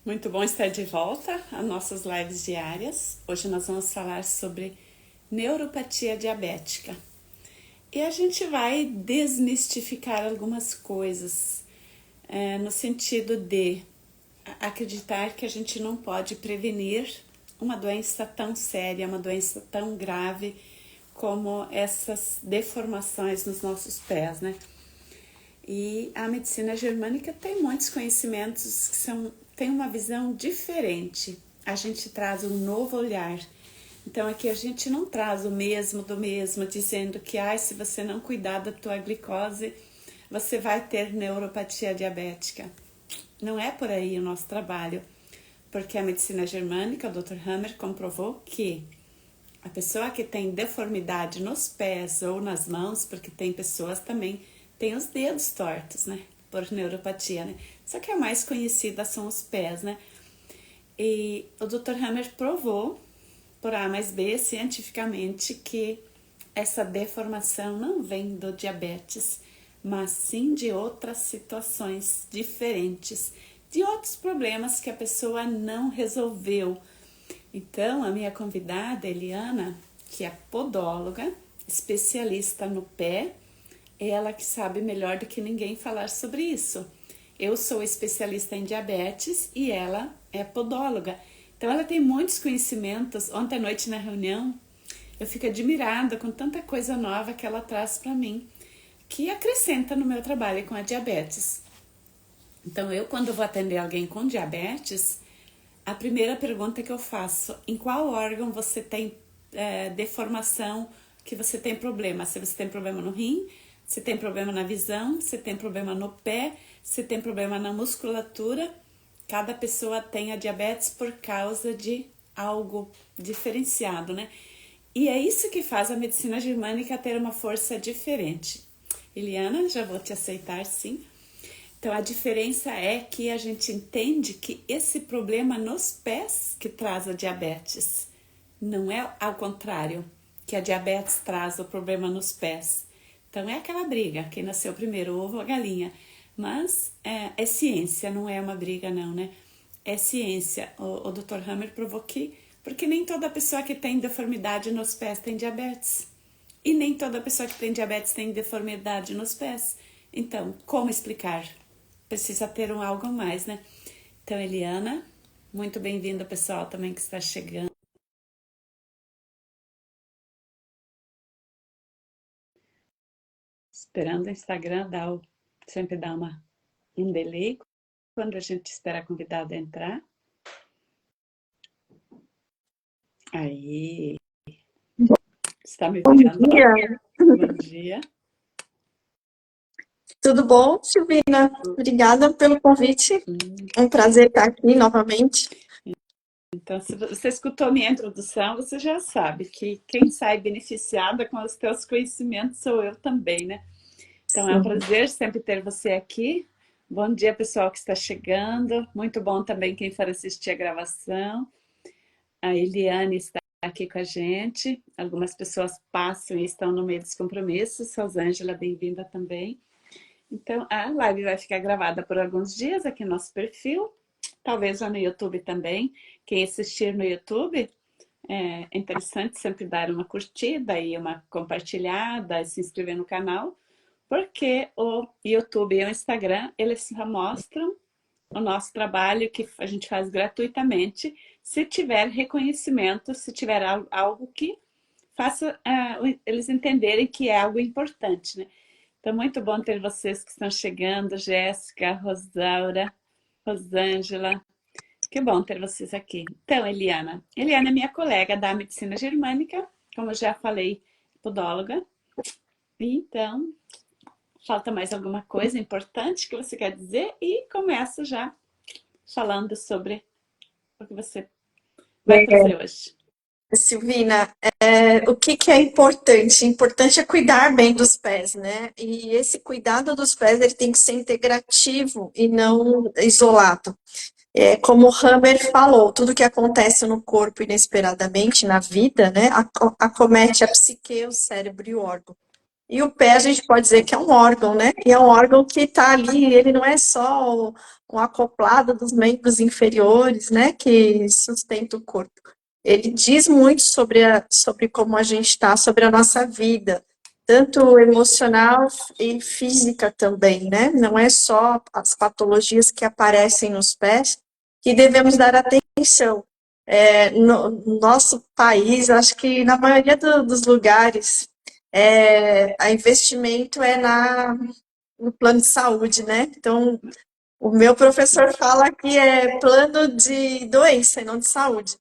Muito bom estar de volta às nossas lives diárias. Hoje nós vamos falar sobre neuropatia diabética. E a gente vai desmistificar algumas coisas, no sentido de acreditar que a gente não pode prevenir uma doença tão séria, uma doença tão grave como essas deformações nos nossos pés, né? E a medicina germânica tem muitos conhecimentos que tem uma visão diferente. A gente traz um novo olhar. Então aqui a gente não traz o mesmo do mesmo, dizendo que se você não cuidar da tua glicose, você vai ter neuropatia diabética. Não é por aí o nosso trabalho, porque a medicina germânica, o Dr. Hammer, comprovou que a pessoa que tem deformidade nos pés ou nas mãos, porque tem pessoas também tem os dedos tortos, né? Por neuropatia, né? Só que a mais conhecida são os pés, né? E o Dr. Hammer provou, por A mais B, cientificamente, que essa deformação não vem do diabetes, mas sim de outras situações diferentes, de outros problemas que a pessoa não resolveu. Então, a minha convidada, Eliana, que é podóloga, especialista no pé, é ela que sabe melhor do que ninguém falar sobre isso. Eu sou especialista em diabetes e ela é podóloga. Então ela tem muitos conhecimentos. Ontem à noite na reunião eu fico admirada com tanta coisa nova que ela traz para mim, que acrescenta no meu trabalho com a diabetes. Então eu, quando vou atender alguém com diabetes, a primeira pergunta que eu faço: em qual órgão você tem deformação, que você tem problema? Se você tem problema no rim, se tem problema na visão, se tem problema no pé, se tem problema na musculatura. Cada pessoa tem a diabetes por causa de algo diferenciado, né? E é isso que faz a medicina germânica ter uma força diferente. Eliana, já vou te aceitar, sim. Então a diferença é que a gente entende que esse problema nos pés que traz a diabetes. Não é ao contrário, que a diabetes traz o problema nos pés. Então é aquela briga, quem nasceu primeiro, o ovo ou a galinha. Mas é ciência, não é uma briga não, né? É ciência. O Dr. Hammer provou que, porque nem toda pessoa que tem deformidade nos pés tem diabetes. E nem toda pessoa que tem diabetes tem deformidade nos pés. Então, como explicar? Precisa ter algo a mais, né? Então, Eliana, muito bem-vinda, pessoal também que está chegando. Esperando o Instagram sempre dar um delay quando a gente espera a convidada entrar. Aí, está me vendo? Bom dia. Bom dia. Tudo bom, Silvina? Obrigada pelo convite. É um prazer estar aqui novamente. Então, se você escutou minha introdução, você já sabe que quem sai beneficiada com os teus conhecimentos sou eu também, né? Então, é um prazer sempre ter você aqui. Bom dia, pessoal que está chegando. Muito bom também quem for assistir a gravação. A Eliane está aqui com a gente. Algumas pessoas passam e estão no meio dos compromissos. Rosângela, bem-vinda também. Então, a live vai ficar gravada por alguns dias aqui no nosso perfil. Talvez já no YouTube também. Quem assistir no YouTube, é interessante sempre dar uma curtida e uma compartilhada, se inscrever no canal, porque o YouTube e o Instagram, eles só mostram o nosso trabalho que a gente faz gratuitamente, se tiver reconhecimento, se tiver algo que faça eles entenderem que é algo importante, né? Então, muito bom ter vocês que estão chegando, Jéssica, Rosaura, Rosângela. Que bom ter vocês aqui. Então, Eliana é minha colega da medicina germânica, como eu já falei, podóloga. Então, falta mais alguma coisa importante que você quer dizer? E começo já falando sobre o que você vai trazer hoje. Silvina, o que é importante? Importante é cuidar bem dos pés, né? E esse cuidado dos pés ele tem que ser integrativo e não isolado. Como o Hammer falou, tudo que acontece no corpo inesperadamente, na vida, né, acomete a psique, o cérebro e o órgão. E o pé a gente pode dizer que é um órgão, né? E é um órgão que está ali, ele não é só um acoplado dos membros inferiores, né? Que sustenta o corpo. Ele diz muito sobre como a gente está, sobre a nossa vida, tanto emocional e física também, né? Não é só as patologias que aparecem nos pés que devemos dar atenção. No nosso país, acho que na maioria dos lugares, a investimento é no plano de saúde, né? Então, o meu professor fala que é plano de doença e não de saúde.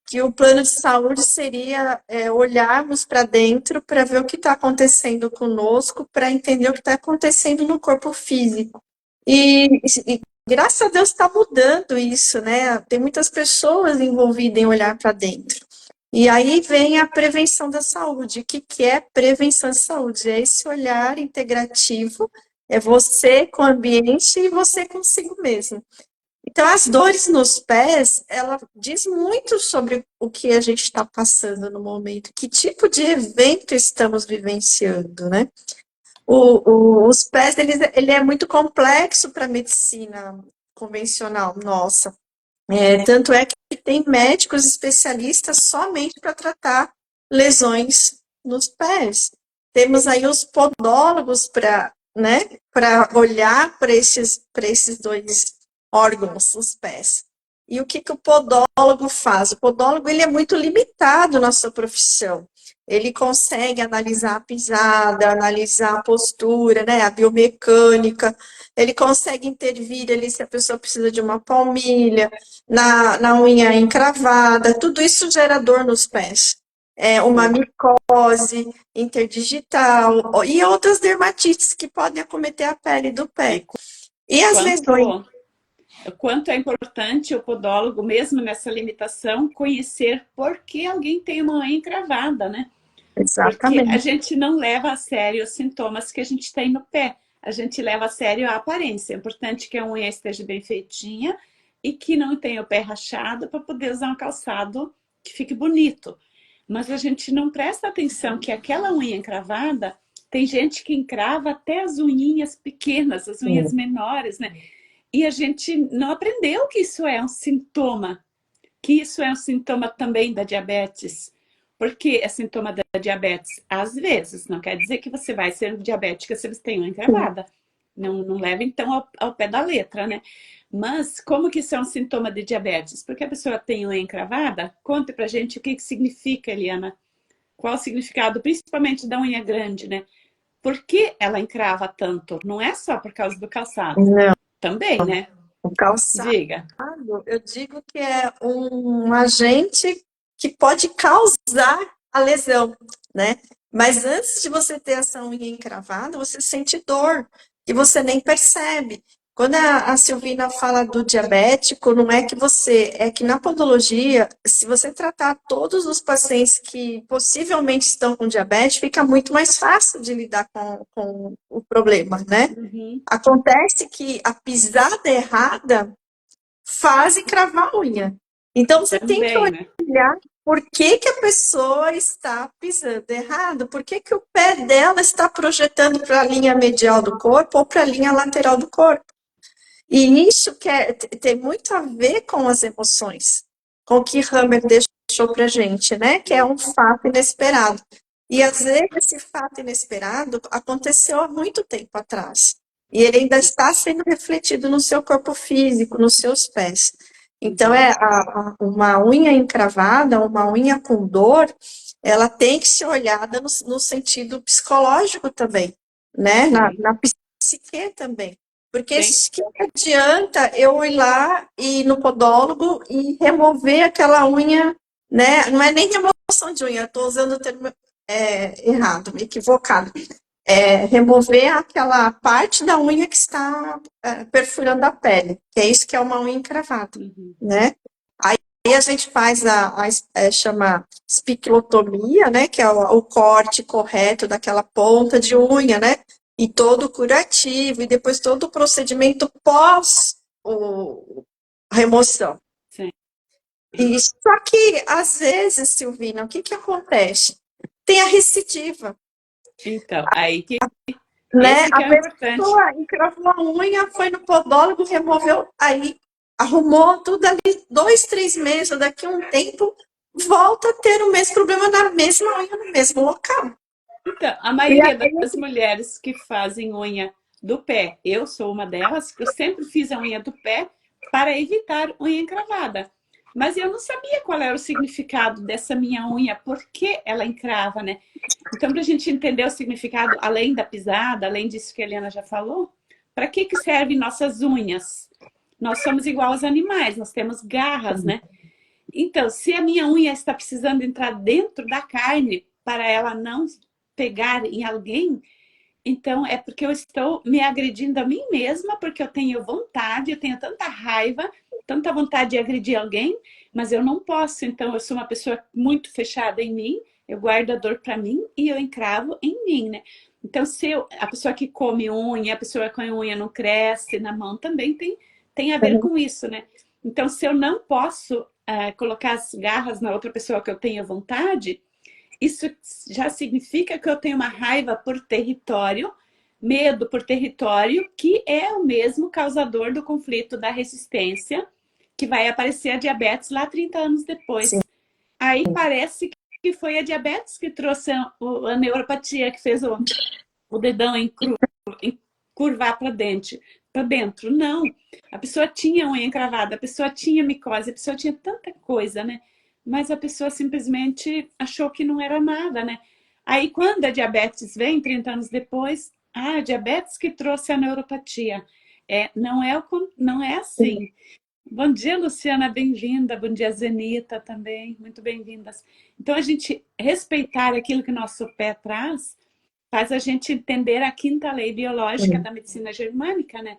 Que o plano de saúde seria olharmos para dentro para ver o que está acontecendo conosco, para entender o que está acontecendo no corpo físico. E graças a Deus está mudando isso, né? Tem muitas pessoas envolvidas em olhar para dentro. E aí vem a prevenção da saúde. O que é prevenção de saúde? É esse olhar integrativo, é você com o ambiente e você consigo mesmo. Então, as dores nos pés, ela diz muito sobre o que a gente está passando no momento, que tipo de evento estamos vivenciando, né? Os pés, ele é muito complexo para a medicina convencional, nossa. Tanto é que tem médicos especialistas somente para tratar lesões nos pés. Temos aí os podólogos para, né, para olhar para esses dois órgãos, os pés. E o que o podólogo faz? O podólogo ele é muito limitado na sua profissão. Ele consegue analisar a pisada, analisar a postura, né, a biomecânica. Ele consegue intervir ali se a pessoa precisa de uma palmilha, na unha encravada, tudo isso gera dor nos pés. Uma micose interdigital e outras dermatites que podem acometer a pele do pé. E as lesões. Quanto é importante o podólogo, mesmo nessa limitação, conhecer por que alguém tem uma unha encravada, né? Porque a Exatamente. gente não leva a sério os sintomas que a gente tem no pé. A gente leva a sério a aparência. É importante que a unha esteja bem feitinha e que não tenha o pé rachado para poder usar um calçado que fique bonito. Mas a gente não presta atenção que aquela unha encravada, tem gente que encrava até as unhinhas pequenas, as unhas menores, né? E a gente não aprendeu que isso é um sintoma, que isso é um sintoma também da diabetes. Porque é sintoma da diabetes às vezes, não quer dizer que você vai ser diabética se você tem uma encravada. Não, não leva então ao pé da letra, né? Mas como que isso é um sintoma de diabetes? Porque a pessoa tem uma encravada? Conte pra gente o que significa, Eliana. Qual o significado, principalmente da unha grande, né? Por que ela encrava tanto? Não é só por causa do calçado. Não, Também, né? o calçado, Diga. eu digo que é um agente que pode causar a lesão, né? Mas antes de você ter essa unha encravada, você sente dor e você nem percebe. Quando a Silvina fala do diabético, não é que é que na podologia, se você tratar todos os pacientes que possivelmente estão com diabetes, fica muito mais fácil de lidar com o problema, né? Uhum. Acontece que a pisada errada faz encravar a unha. Então, você tem que Também, né? olhar por que a pessoa está pisando errado, por que o pé dela está projetando para a linha medial do corpo ou para a linha lateral do corpo. E isso tem muito a ver com as emoções, com o que Hammer deixou para a gente, né? Que é um fato inesperado. E às vezes esse fato inesperado aconteceu há muito tempo atrás. E ele ainda está sendo refletido no seu corpo físico, nos seus pés. Então, uma unha encravada, uma unha com dor, ela tem que ser olhada no sentido psicológico também, né? Na psique também. Porque Sim. que adianta eu ir lá e no podólogo e remover aquela unha, né? Não é nem remoção de unha, estou usando o termo errado, equivocado. Remover aquela parte da unha que está perfurando a pele, que é isso que é uma unha encravada, Uhum. né? Aí a gente faz chama espiquilotomia, né? Que é o corte correto daquela ponta de unha, né? E todo o curativo, e depois todo o procedimento pós a remoção. Sim. E só que, às vezes, Silvina, o que acontece? Tem a recidiva. Então, aí que né? esse que A é o importante. pessoa encravou a unha, foi no podólogo, removeu, aí arrumou tudo ali, 2, 3 meses, daqui a um tempo, volta a ter o mesmo problema na mesma unha, no mesmo local. Então, a E maioria aí, das mulheres que fazem unha do pé, eu sou uma delas, que eu sempre fiz a unha do pé para evitar unha encravada. Mas eu não sabia qual era o significado dessa minha unha, por que ela encrava, né? Então, para a gente entender o significado, além da pisada, além disso que a Helena já falou, para que servem nossas unhas? Nós somos igual aos animais, nós temos garras, né? Então, se a minha unha está precisando entrar dentro da carne para ela não pegar em alguém, então é porque eu estou me agredindo a mim mesma, porque eu tenho vontade, eu tenho tanta raiva, tanta vontade de agredir alguém, mas eu não posso. Então, eu sou uma pessoa muito fechada em mim, eu guardo a dor para mim e eu encravo em mim, né? Então, se eu, a pessoa que come unha, a pessoa com a unha não cresce na mão também tem a ver com isso, né? Então, se eu não posso colocar as garras na outra pessoa que eu tenho vontade, isso já significa que eu tenho uma raiva por território, medo por território, que é o mesmo causador do conflito da resistência, que vai aparecer a diabetes lá 30 anos sim, depois. Aí parece que foi a diabetes que trouxe a neuropatia, que fez o dedão curvar para dentro. Para dentro, não. A pessoa tinha unha encravada, a pessoa tinha micose, a pessoa tinha tanta coisa, né? Mas a pessoa simplesmente achou que não era nada, né? Aí, quando a diabetes vem, 30 anos depois, a diabetes que trouxe a neuropatia. Não é sim. assim. Bom dia, Luciana, bem-vinda. Bom dia, Zenita também, muito bem-vindas. Então, a gente respeitar aquilo que nosso pé traz faz a gente entender a quinta lei biológica da medicina germânica, né?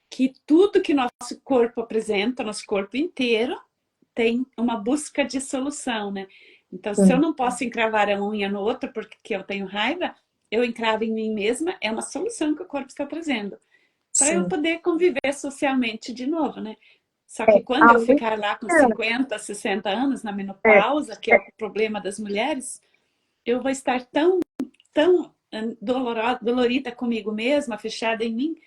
Que tudo que nosso corpo apresenta, nosso corpo inteiro, tem uma busca de solução, né? Então, se eu Sim, não posso encravar a unha no outro porque eu tenho raiva, eu encravo em mim mesma, é uma solução que o corpo está trazendo. Para eu sim. poder conviver socialmente de novo, né? Só É, que quando a eu unha, ficar lá com 50, 60 anos, na é, menopausa, que é o problema das mulheres, eu vou estar tão dolorida comigo mesma, fechada em mim,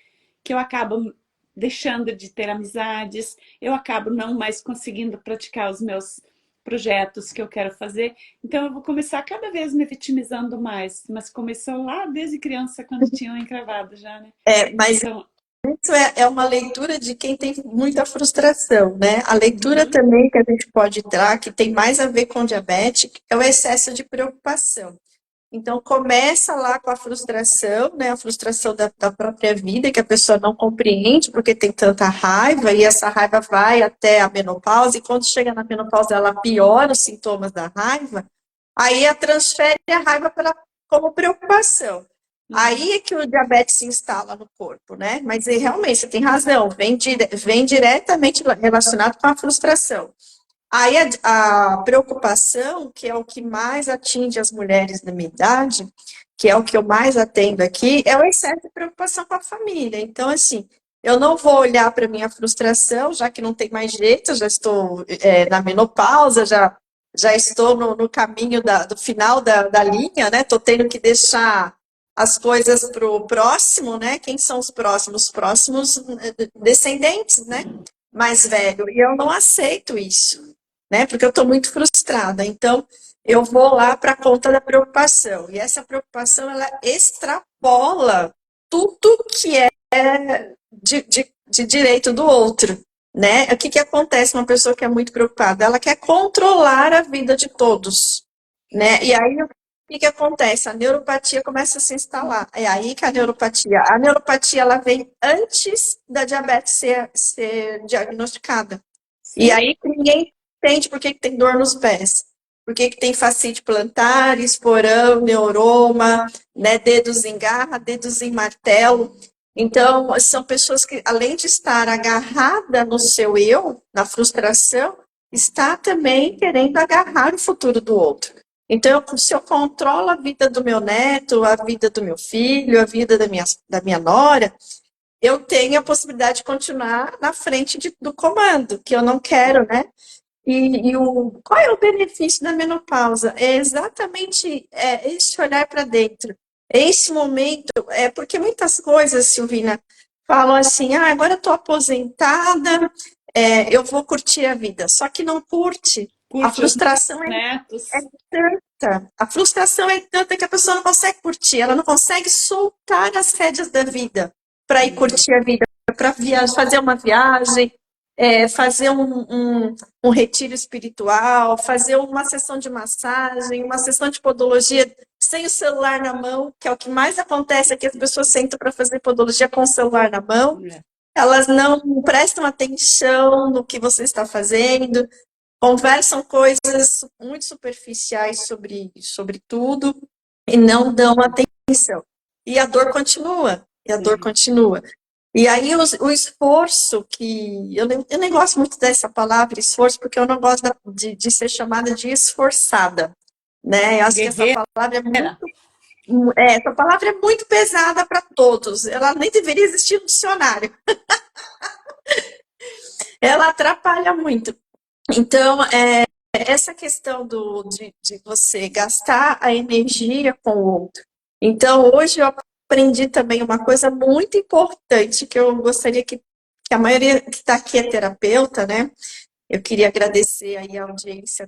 que eu acabo deixando de ter amizades, eu acabo não mais conseguindo praticar os meus projetos que eu quero fazer. Então eu vou começar cada vez me vitimizando mais, mas começou lá desde criança, quando tinham encravado já, né? mas Então, isso é uma leitura de quem tem muita frustração, né? A leitura uhum, também que a gente pode dar, que tem mais a ver com diabetes, é o excesso de preocupação. Então, começa lá com a frustração, né? A frustração da própria vida, que a pessoa não compreende porque tem tanta raiva, e essa raiva vai até a menopausa, e quando chega na menopausa, ela piora os sintomas da raiva, aí a transfere a raiva como preocupação. uhum, Aí é que o diabetes se instala no corpo, né? Mas realmente, você tem razão, vem diretamente relacionado com a frustração. Aí a preocupação, que é o que mais atinge as mulheres da minha idade, que é o que eu mais atendo aqui, é o excesso de preocupação com a família. Então, assim, eu não vou olhar para a minha frustração, já que não tem mais jeito, eu já estou na menopausa, já estou no caminho do final da linha, né? Estou tendo que deixar as coisas para o próximo, né? Quem são os próximos? Os próximos descendentes, né? Mais velho. E eu não aceito isso, né? Porque eu estou muito frustrada. Então, eu vou lá para a conta da preocupação. E essa preocupação, ela extrapola tudo que é de direito do outro, né? O que que acontece uma pessoa que é muito preocupada? Ela quer controlar a vida de todos, né? E aí, o que que acontece? A neuropatia começa a se instalar. É aí que a neuropatia, ela vem antes da diabetes ser diagnosticada. E sim, aí que ninguém entende por que que tem dor nos pés. Por que que tem fascite plantar, esporão, neuroma, né, dedos em garra, dedos em martelo. Então, são pessoas que, além de estar agarrada no seu eu, na frustração, está também querendo agarrar o futuro do outro. Então, se eu controlo a vida do meu neto, a vida do meu filho, a vida da minha nora, eu tenho a possibilidade de continuar na frente do comando, que eu não quero, né? Qual é o benefício da menopausa? É exatamente esse olhar para dentro. Esse momento, é porque muitas coisas, Silvina, falam assim, ah, agora eu estou aposentada, eu vou curtir a vida. Só que não curte. A Curte os frustração é netos. tanta, a frustração é tanta que a pessoa não consegue curtir, ela não consegue soltar as rédeas da vida para ir Uhum. curtir a vida, para fazer uma viagem, fazer um retiro espiritual, fazer uma sessão de massagem, uma sessão de podologia sem o celular na mão, que é o que mais acontece aqui, as pessoas sentam para fazer podologia com o celular na mão, É. elas não prestam atenção no que você está fazendo, conversam coisas muito superficiais sobre tudo e não dão atenção. E a dor continua, e a dor Sim. continua. E aí o esforço que... Eu nem gosto muito dessa palavra, esforço, porque eu não gosto de ser chamada de esforçada. Né? Eu acho que Guerreira. essa palavra é muito pesada para todos. Ela nem deveria existir no dicionário. Ela atrapalha muito. Então, essa questão de você gastar a energia com o outro. Então, hoje eu aprendi também uma coisa muito importante que eu gostaria que a maioria que está aqui é terapeuta, né? Eu queria agradecer aí a audiência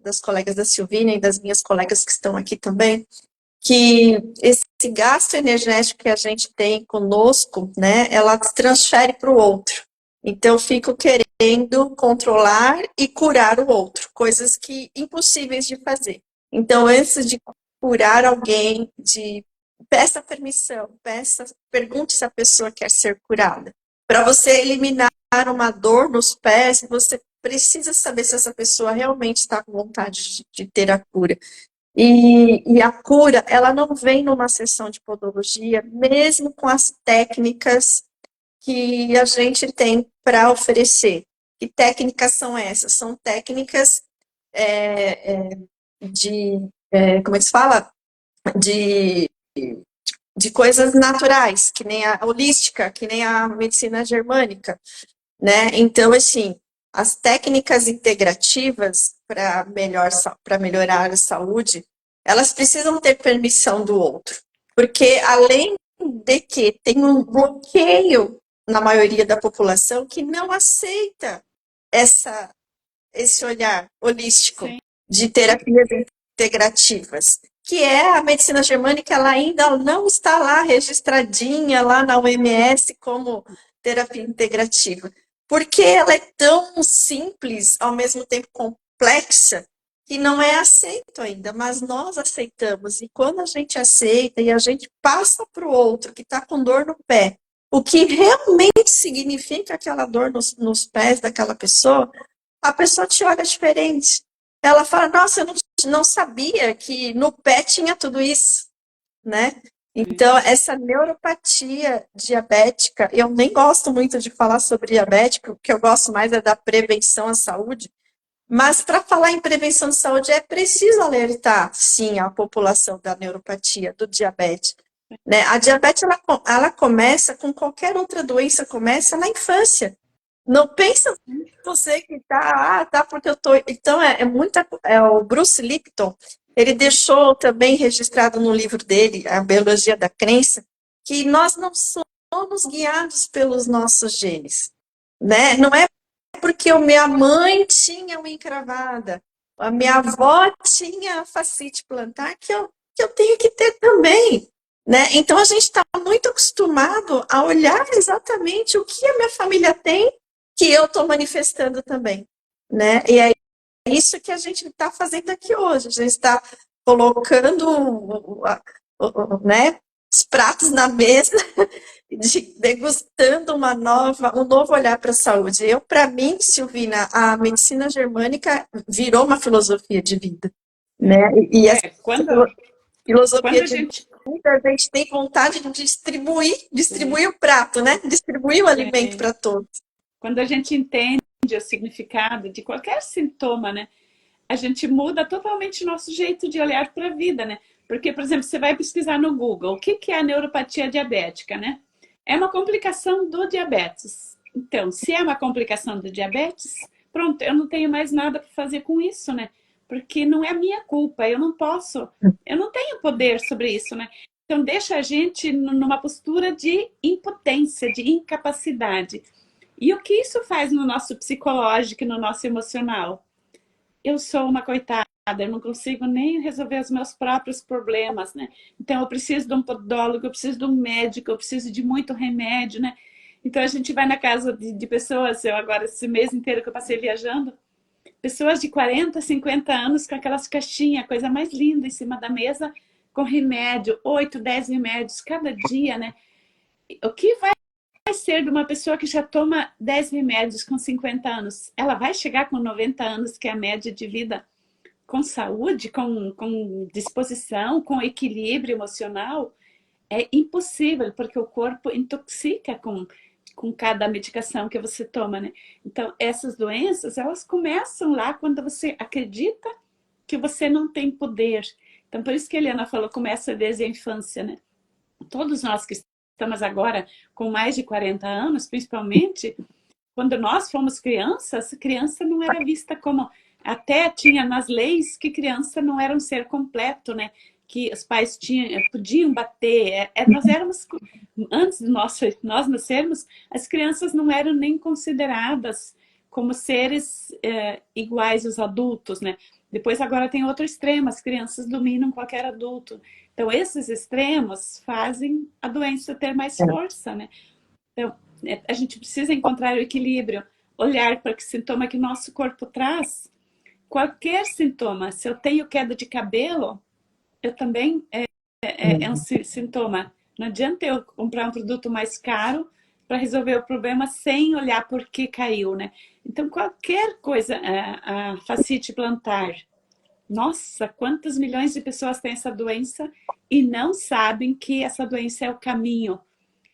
das colegas da Silvina e das minhas colegas que estão aqui também, que esse gasto energético que a gente tem conosco, né, ela se transfere para o outro. Então, eu fico querendo controlar e curar o outro, coisas que impossíveis de fazer. Então, antes de curar alguém, peça permissão, pergunte se a pessoa quer ser curada. Para você eliminar uma dor nos pés, você precisa saber se essa pessoa realmente está com vontade de ter a cura. E a cura, ela não vem numa sessão de podologia, mesmo com as técnicas que a gente tem para oferecer. Que técnicas são essas? São técnicas como é que se fala? De, de coisas naturais, que nem a holística, que nem a medicina germânica, né? Então, assim, as técnicas integrativas para melhorar a saúde, elas precisam ter permissão do outro. Porque, além de que tem um bloqueio na maioria da população que não aceita esse olhar holístico Sim. de terapias integrativas, que é a medicina germânica, ela ainda não está lá registradinha lá na OMS como terapia integrativa, porque ela é tão simples, ao mesmo tempo complexa, que não é aceito ainda, mas nós aceitamos. E quando a gente aceita e a gente passa para o outro que está com dor no pé, o que realmente significa aquela dor nos pés daquela pessoa, a pessoa te olha diferente. Ela fala, nossa, eu não sabia que no pé tinha tudo isso, né? Então, essa neuropatia diabética, eu nem gosto muito de falar sobre diabética, o que eu gosto mais é da prevenção à saúde, mas para falar em prevenção de saúde é preciso alertar, sim, a população da neuropatia, do diabetes. Né? A diabetes, ela começa com qualquer outra doença, começa na infância. Não pensa você que tá, porque eu tô. Então, o Bruce Lipton, ele deixou também registrado no livro dele, A Biologia da Crença, que nós não somos guiados pelos nossos genes, né? Não é porque a minha mãe tinha uma encravada, a minha avó tinha fascite plantar, que eu tenho que ter também, né? Então, a gente está muito acostumado a olhar exatamente o que a minha família tem que eu estou manifestando também, né? E é isso que a gente está fazendo aqui hoje. A gente está colocando, né, os pratos na mesa, degustando um novo olhar para a saúde. Para mim, Silvina, a medicina germânica virou uma filosofia de vida, né? E essa Quando filosofia a de gente. vida, a gente tem vontade de distribuir o prato, né? Distribuir o alimento para todos. Quando a gente entende o significado de qualquer sintoma, né? A gente muda totalmente nosso jeito de olhar para a vida, né? Porque, por exemplo, você vai pesquisar no Google o que é a neuropatia diabética, né? É uma complicação do diabetes. Então, se é uma complicação do diabetes, pronto, eu não tenho mais nada para fazer com isso, né? Porque não é minha culpa, eu não posso, eu não tenho poder sobre isso, né? Então, deixa a gente numa postura de impotência, de incapacidade. E o que isso faz no nosso psicológico e no nosso emocional? Eu sou uma coitada, eu não consigo nem resolver os meus próprios problemas, né? Então, eu preciso de um podólogo, eu preciso de um médico, eu preciso de muito remédio, né? Então, a gente vai na casa de pessoas, eu agora, esse mês inteiro que eu passei viajando, pessoas de 40, 50 anos com aquelas caixinhas, coisa mais linda em cima da mesa, com remédio, 8, 10 remédios cada dia, né? O que vai ser de uma pessoa que já toma 10 remédios com 50 anos? Ela vai chegar com 90 anos, que é a média de vida, com saúde, com disposição, com equilíbrio emocional? É impossível, porque o corpo intoxica com cada medicação que você toma, né? Então, essas doenças, elas começam lá quando você acredita que você não tem poder. Então, por isso que a Eliana falou, começa desde a infância, né? Todos nós que estamos agora com mais de 40 anos, principalmente, quando nós fomos crianças, criança não era vista como... Até tinha nas leis que criança não era um ser completo, né? Que os pais podiam bater. Nós éramos, antes de nós nascermos, as crianças não eram nem consideradas como seres iguais aos adultos, né? Depois agora tem outro extremo, as crianças dominam qualquer adulto. Então esses extremos fazem a doença ter mais força, né? Então, a gente precisa encontrar o equilíbrio, olhar para que sintoma que nosso corpo traz. Qualquer sintoma, se eu tenho queda de cabelo, eu também é um sintoma. Não adianta eu comprar um produto mais caro para resolver o problema sem olhar por que caiu, né? Então, qualquer coisa, a fascite plantar, nossa, quantos milhões de pessoas têm essa doença e não sabem que essa doença é o caminho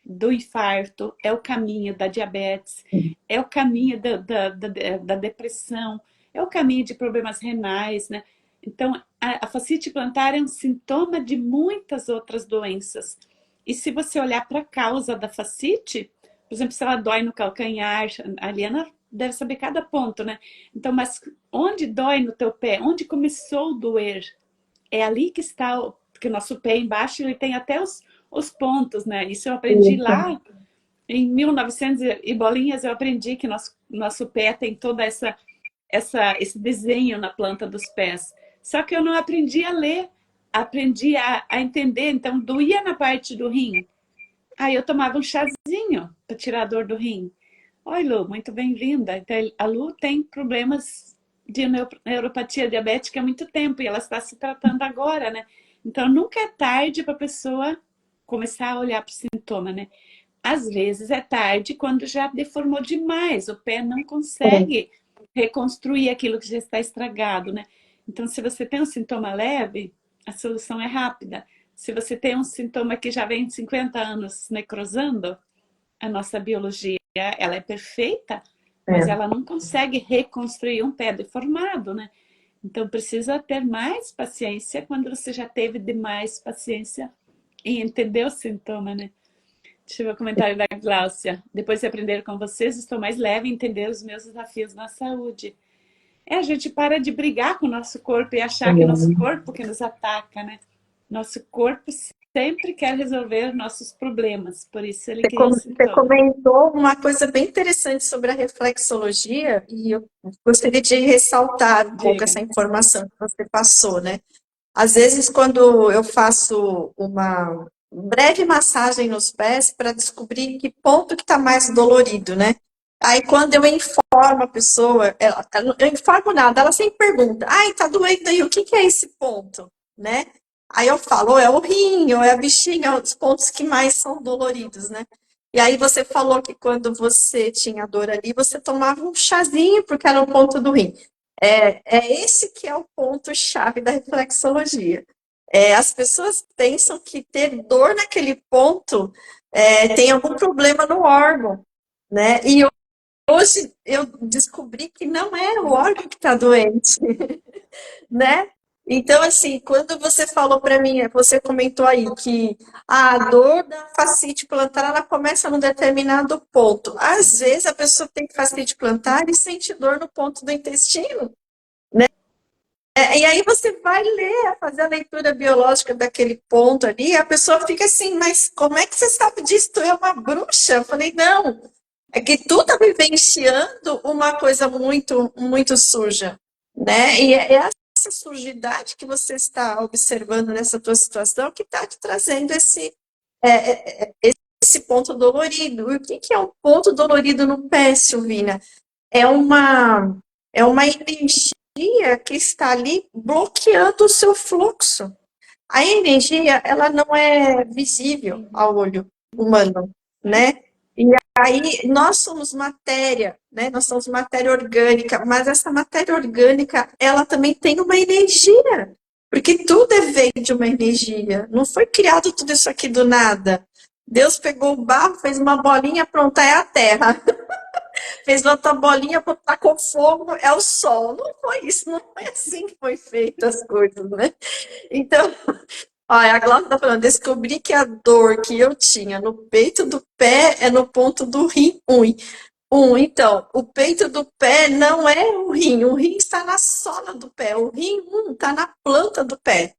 do infarto, é o caminho da diabetes, é o caminho da depressão, é o caminho de problemas renais, né? Então, a fascite plantar é um sintoma de muitas outras doenças. E se você olhar para a causa da fascite, por exemplo, se ela dói no calcanhar, a Liana deve saber cada ponto, né? Então, mas onde dói no teu pé? Onde começou a doer? É ali que está, porque o nosso pé embaixo ele tem até os pontos, né? Isso eu aprendi lá em 1900 e bolinhas, eu aprendi que nosso pé tem toda esse desenho na planta dos pés. Só que eu não aprendi a ler, aprendi a entender, então doía na parte do rim. Aí eu tomava um chazinho para tirar a dor do rim. Oi, Lu, muito bem-vinda. Então, a Lu tem problemas de neuropatia diabética há muito tempo e ela está se tratando agora, né? Então, nunca é tarde para a pessoa começar a olhar para o sintoma, né? Às vezes é tarde quando já deformou demais, o pé não consegue reconstruir aquilo que já está estragado, né? Então, se você tem um sintoma leve, a solução é rápida. Se você tem um sintoma que já vem de 50 anos necrosando, a nossa biologia, ela é perfeita, mas É. ela não consegue reconstruir um pé deformado, né? Então precisa ter mais paciência quando você já teve demais paciência em entender o sintoma, né? Deixa eu ver o comentário da Gláucia. Depois de aprender com vocês, estou mais leve em entender os meus desafios na saúde. A gente para de brigar com o nosso corpo e achar que é nosso corpo que nos ataca, né? Nosso corpo sempre quer resolver nossos problemas, por isso ele cria Você sintomas. comentou uma coisa bem interessante sobre a reflexologia e eu gostaria de ressaltar um pouco Diga. essa informação que você passou, né? Às vezes, quando eu faço uma breve massagem nos pés para descobrir que ponto que está mais dolorido, né? Aí, quando eu informo a pessoa, eu informo nada, ela sempre pergunta, ai, tá doendo aí, o que que é esse ponto, né? Aí eu falo, ou é o rim, ou é a bexiga, os pontos que mais são doloridos, né? E aí você falou que quando você tinha dor ali, você tomava um chazinho, porque era o ponto do rim. É esse que é o ponto-chave da reflexologia. As pessoas pensam que ter dor naquele ponto tem algum problema no órgão, né? E hoje eu descobri que não é o órgão que está doente, né? Então, assim, quando você falou para mim, você comentou aí que a dor da fascite plantar, ela começa num determinado ponto. Às vezes a pessoa tem fascite plantar e sente dor no ponto do intestino, E aí você vai ler, fazer a leitura biológica daquele ponto ali, a pessoa fica assim, mas como é que você sabe disso? Tu é uma bruxa? Eu falei, não, é que tu tá vivenciando uma coisa muito, muito suja, né? E é essa sujidade que você está observando nessa tua situação que está te trazendo esse ponto dolorido. E o que é um ponto dolorido no pé, Silvina? É uma energia que está ali bloqueando o seu fluxo. A energia, ela não é visível Uhum. ao olho humano, né? E aí nós somos matéria, né? Nós somos matéria orgânica, mas essa matéria orgânica, ela também tem uma energia, porque tudo veio de uma energia. Não foi criado tudo isso aqui do nada. Deus pegou o barro, fez uma bolinha, pronto, é a terra. Fez outra bolinha, tacou fogo, é o sol. Não foi isso, não foi assim que foi feito as coisas, né? Então, olha, a Glaucia está falando, descobri que a dor que eu tinha no peito do pé é no ponto do rim 1. Então, o peito do pé não é o rim está na sola do pé, o rim 1 está na planta do pé.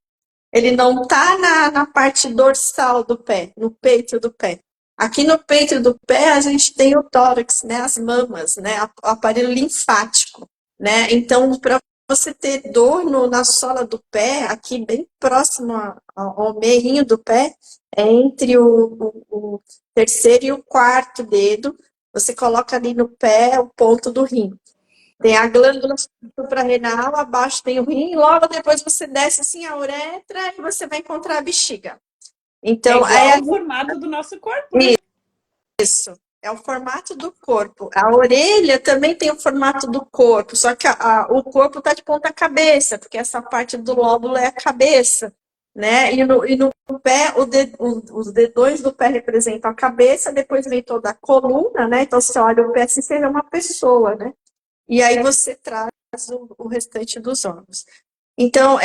Ele não está na parte dorsal do pé, no peito do pé. Aqui no peito do pé a gente tem o tórax, né, as mamas, né, o aparelho linfático, né? Então, para você ter dor na sola do pé, aqui bem próximo ao meinho do pé, é entre o terceiro e o quarto dedo, você coloca ali no pé o ponto do rim. Tem a glândula suprarrenal, abaixo tem o rim, e logo depois você desce assim a uretra e você vai encontrar a bexiga. É Então, igual o formato do nosso corpo, né? isso. É o formato do corpo. A orelha também tem o formato do corpo, só que o corpo está de ponta cabeça, porque essa parte do lóbulo é a cabeça, né? E no pé, os dedões do pé representam a cabeça, depois vem toda a coluna, né? Então, você olha o pé assim, você vê uma pessoa, né? E aí você traz o restante dos órgãos. Então,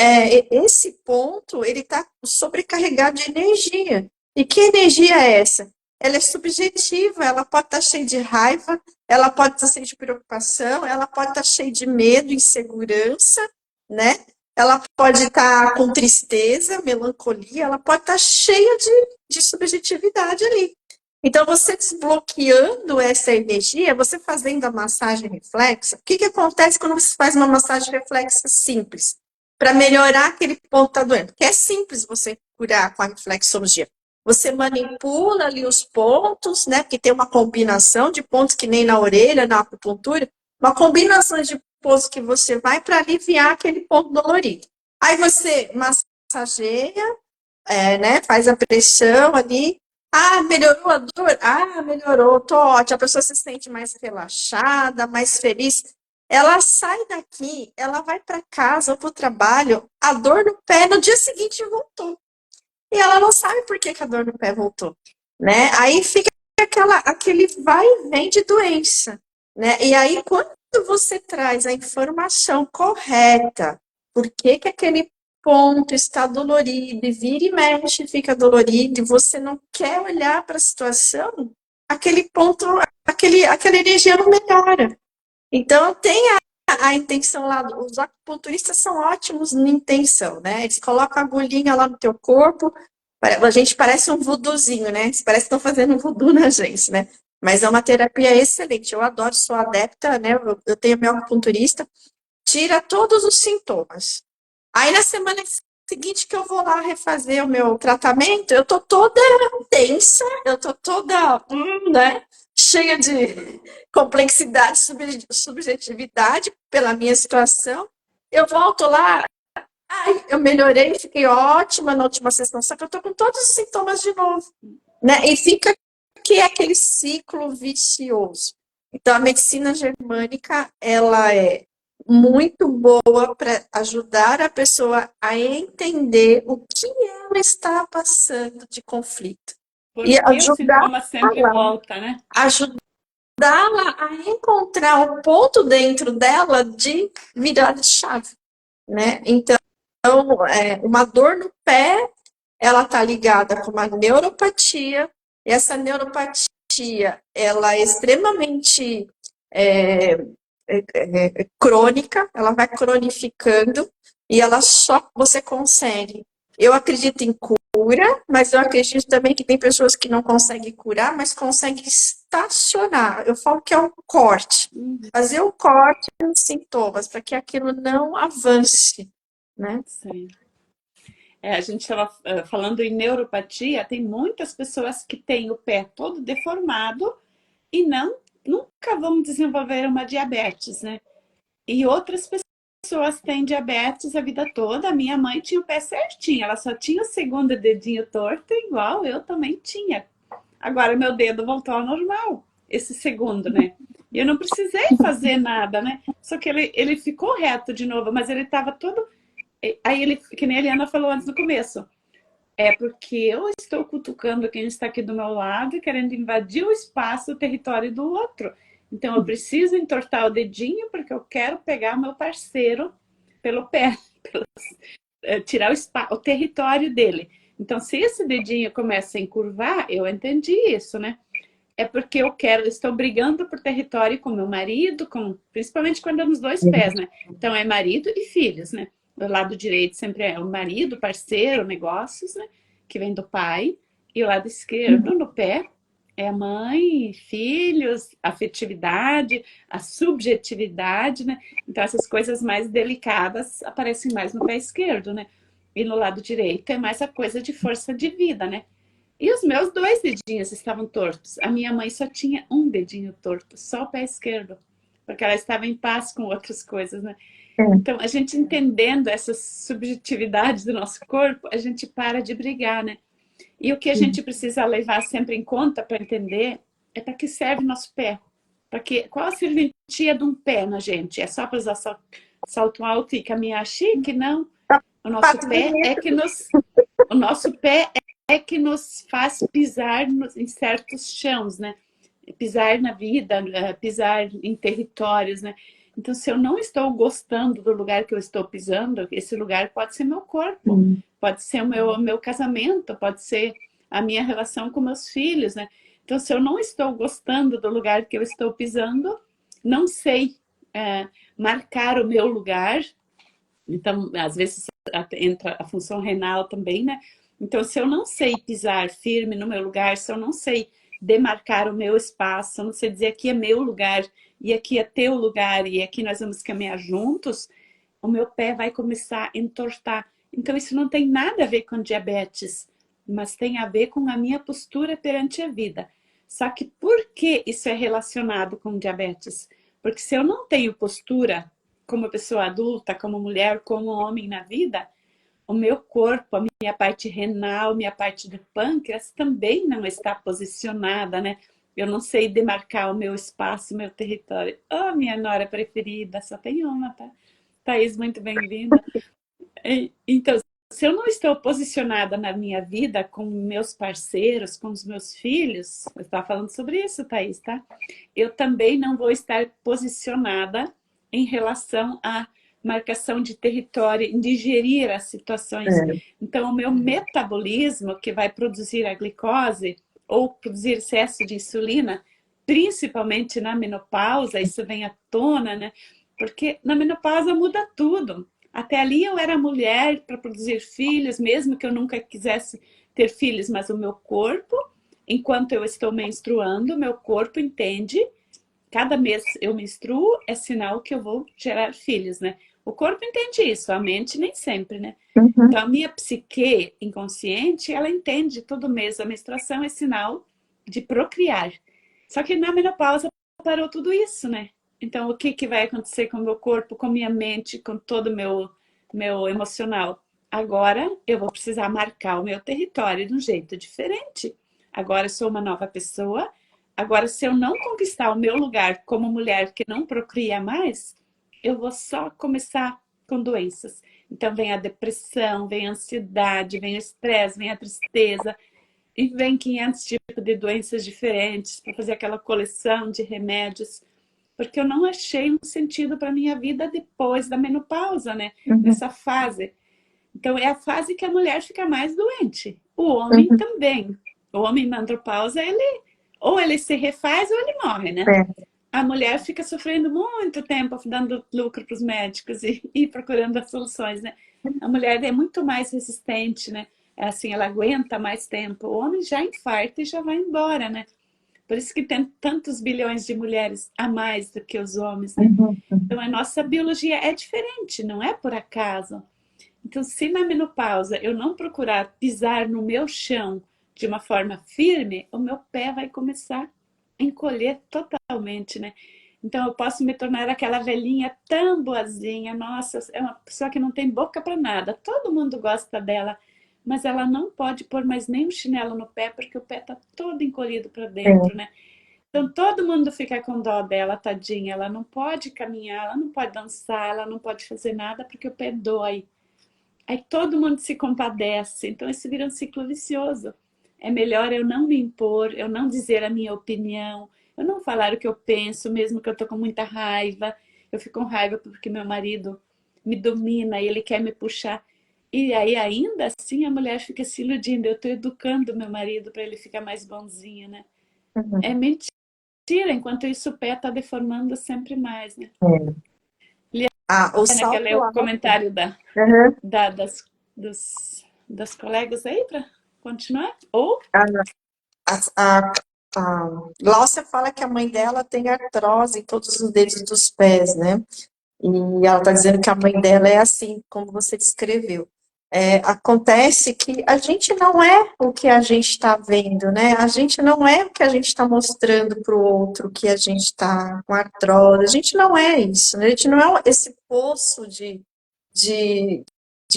esse ponto, ele está sobrecarregado de energia. E que energia é essa? Ela é subjetiva, ela pode estar cheia de raiva, ela pode estar cheia de preocupação, ela pode estar cheia de medo, insegurança, né? Ela pode estar com tristeza, melancolia, ela pode estar cheia de subjetividade ali. Então, você desbloqueando essa energia, você fazendo a massagem reflexa, o que acontece quando você faz uma massagem reflexa simples? Para melhorar aquele ponto que está doendo. Porque é simples você curar com a reflexologia. Você manipula ali os pontos, né? Porque tem uma combinação de pontos que nem na orelha, na acupuntura, uma combinação de pontos que você vai para aliviar aquele ponto dolorido. Aí você massageia, né? Faz a pressão ali. Ah, melhorou a dor? Ah, melhorou, tô ótima. A pessoa se sente mais relaxada, mais feliz. Ela sai daqui, ela vai para casa ou para o trabalho, a dor no pé no dia seguinte voltou. E ela não sabe por que a dor no pé voltou, né? Aí fica aquele vai e vem de doença, né? E aí, quando você traz a informação correta, por que aquele ponto está dolorido, e vira e mexe, fica dolorido, e você não quer olhar para a situação, aquele ponto, aquela energia não melhora. Então, tem a intenção lá, os acupunturistas são ótimos na intenção, né? Eles colocam a agulhinha lá no teu corpo, a gente parece um voodoozinho, né? Parece que estão fazendo um voodoo na gente, né? Mas é uma terapia excelente, eu adoro, sou adepta, né? Eu tenho meu acupunturista, tira todos os sintomas. Aí na semana seguinte que eu vou lá refazer o meu tratamento, eu tô toda tensa, eu tô toda, né? Cheia de complexidade, subjetividade pela minha situação. Eu volto lá, ai, eu melhorei, fiquei ótima na última sessão, só que eu tô com todos os sintomas de novo, né? E fica que é aquele ciclo vicioso. Então, a medicina germânica, ela é muito boa para ajudar a pessoa a entender o que ela está passando de conflito. E Porque o sintoma sempre volta, né? ajudá-la a encontrar o ponto dentro dela de virada de chave, né? Então, uma dor no pé, ela está ligada com uma neuropatia, e essa neuropatia, ela é extremamente crônica, ela vai cronificando, E ela só você consegue. Eu acredito em cura, mas eu acredito também que tem pessoas que não conseguem curar, mas conseguem estacionar. Eu falo que é um corte. Uhum, Fazer um corte nos sintomas, para que aquilo não avance, né? sim. A gente estava falando em neuropatia, tem muitas pessoas que têm o pé todo deformado e nunca vão desenvolver uma diabetes, né? E outras pessoas têm diabetes a vida toda. A minha mãe tinha o pé certinho, ela só tinha o segundo dedinho torto, igual eu também tinha. Agora meu dedo voltou ao normal, esse segundo, né? E eu não precisei fazer nada, né? Só que ele ficou reto de novo, mas ele estava todo. Aí ele, que nem a Eliana falou antes no começo, é porque eu estou cutucando quem está aqui do meu lado e querendo invadir o espaço, o território do outro. Então eu preciso entortar o dedinho porque eu quero pegar o meu parceiro pelo pé, tirar o território dele. Então, se esse dedinho começa a encurvar, eu entendi isso, né? É porque eu quero, estou brigando por território com meu marido, principalmente quando é nos dois pés, né? Então é marido e filhos, né? Do lado direito sempre é o marido, parceiro, negócios, né? Que vem do pai. E o lado esquerdo, no pé, é a mãe, filhos, afetividade, a subjetividade, né? Então essas coisas mais delicadas aparecem mais no pé esquerdo, né? E no lado direito é mais a coisa de força de vida, né? E os meus dois dedinhos estavam tortos. A minha mãe só tinha um dedinho torto, só o pé esquerdo, porque ela estava em paz com outras coisas, né? Então, a gente entendendo essas subjetividades do nosso corpo, a gente para de brigar, né? E o que a gente precisa levar sempre em conta para entender é para que serve o nosso pé. Qual a serventia de um pé na gente? É só para usar salto alto e caminhar chique? Não. O nosso Pato pé é bonito. que nos, o nosso pé é que nos faz pisar em certos chãos, né? Pisar na vida, pisar em territórios, né? Então, se eu não estou gostando do lugar que eu estou pisando, esse lugar pode ser meu corpo, pode ser o meu casamento, pode ser a minha relação com meus filhos, né? Então, se eu não estou gostando do lugar que eu estou pisando, não sei é, marcar o meu lugar. Então, às vezes entra a função renal também, né? Então, se eu não sei pisar firme no meu lugar, se eu não sei demarcar o meu espaço, se eu não sei dizer aqui é meu lugar e aqui é teu lugar e aqui nós vamos caminhar juntos, o meu pé vai começar a entortar. Então, isso não tem nada a ver com diabetes, mas tem a ver com a minha postura perante a vida. Só que por que isso é relacionado com diabetes? Porque se eu não tenho postura como pessoa adulta, como mulher, como homem na vida, o meu corpo, a minha parte renal, minha parte do pâncreas também não está posicionada, né? Eu não sei demarcar o meu espaço, o meu território. Oh, minha nora preferida, só tem uma, tá? Thaís, muito bem-vinda. Então, se eu não estou posicionada na minha vida com meus parceiros, com os meus filhos, eu estava falando sobre isso, Thaís, tá? Eu também não vou estar posicionada em relação à marcação de território, em digerir as situações. Então, o meu metabolismo, que vai produzir a glicose ou produzir excesso de insulina, principalmente na menopausa, isso vem à tona, né? Porque na menopausa muda tudo. Até ali eu era mulher para produzir filhos, mesmo que eu nunca quisesse ter filhos, mas o meu corpo, enquanto eu estou menstruando, meu corpo entende, cada mês eu menstruo, é sinal que eu vou gerar filhos, né? O corpo entende isso, a mente nem sempre, né? Uhum. Então a minha psique inconsciente, ela entende todo mês a menstruação é sinal de procriar. Só que na menopausa parou tudo isso, né? Então, o que, que vai acontecer com o meu corpo, com a minha mente, com todo o meu emocional? Agora eu vou precisar marcar o meu território de um jeito diferente. Agora eu sou uma nova pessoa. Agora, se eu não conquistar o meu lugar como mulher que não procria mais, eu vou só começar com doenças. Então, vem a depressão, vem a ansiedade, vem o estresse, vem a tristeza, e vem 500 tipos de doenças diferentes para fazer aquela coleção de remédios, porque eu não achei um sentido para minha vida depois da menopausa, né? Uhum. Nessa fase. Então é a fase que a mulher fica mais doente. O homem Uhum. também. O homem na andropausa, ele ou ele se refaz ou ele morre, né? É. a mulher fica sofrendo muito tempo dando lucro para os médicos e procurando as soluções, né? A mulher é muito mais resistente, né? É assim, ela aguenta mais tempo. O homem já infarta e já vai embora, né? Por isso que tem tantos bilhões de mulheres a mais do que os homens, né? Uhum. Então a nossa biologia é diferente, não é por acaso. Então, se na menopausa eu não procurar pisar no meu chão de uma forma firme, o meu pé vai começar a encolher totalmente, né? Então, eu posso me tornar aquela velhinha tão boazinha. Nossa, é uma pessoa que não tem boca para nada. Todo mundo gosta dela, mas ela não pode pôr mais nem um chinelo no pé porque o pé está todo encolhido para dentro, É. né? Então, todo mundo fica com dó dela, tadinha. Ela não pode caminhar, ela não pode dançar, ela não pode fazer nada porque o pé dói. Aí todo mundo se compadece, então isso vira um ciclo vicioso. É melhor eu não me impor, eu não dizer a minha opinião, eu não falar o que eu penso, mesmo que eu tô com muita raiva. Eu fico com raiva porque meu marido me domina e ele quer me puxar. E aí ainda assim a mulher fica se iludindo, eu tô educando meu marido para ele ficar mais bonzinho, né? É Uhum. mentira, enquanto isso o pé tá deformando sempre mais, né? É. Ah, o Liana, quer ler salto o alto. comentário Uhum. das colegas aí para continuar? Ou A Gláucia fala que a mãe dela tem artrose em todos os dedos dos pés, né? E ela está dizendo que a mãe dela é assim, como você descreveu. Acontece que a gente não é o que a gente está vendo, né? A gente não é o que a gente está mostrando para o outro, que a gente está com artrose. A gente não é isso, né? A gente não é esse poço de, de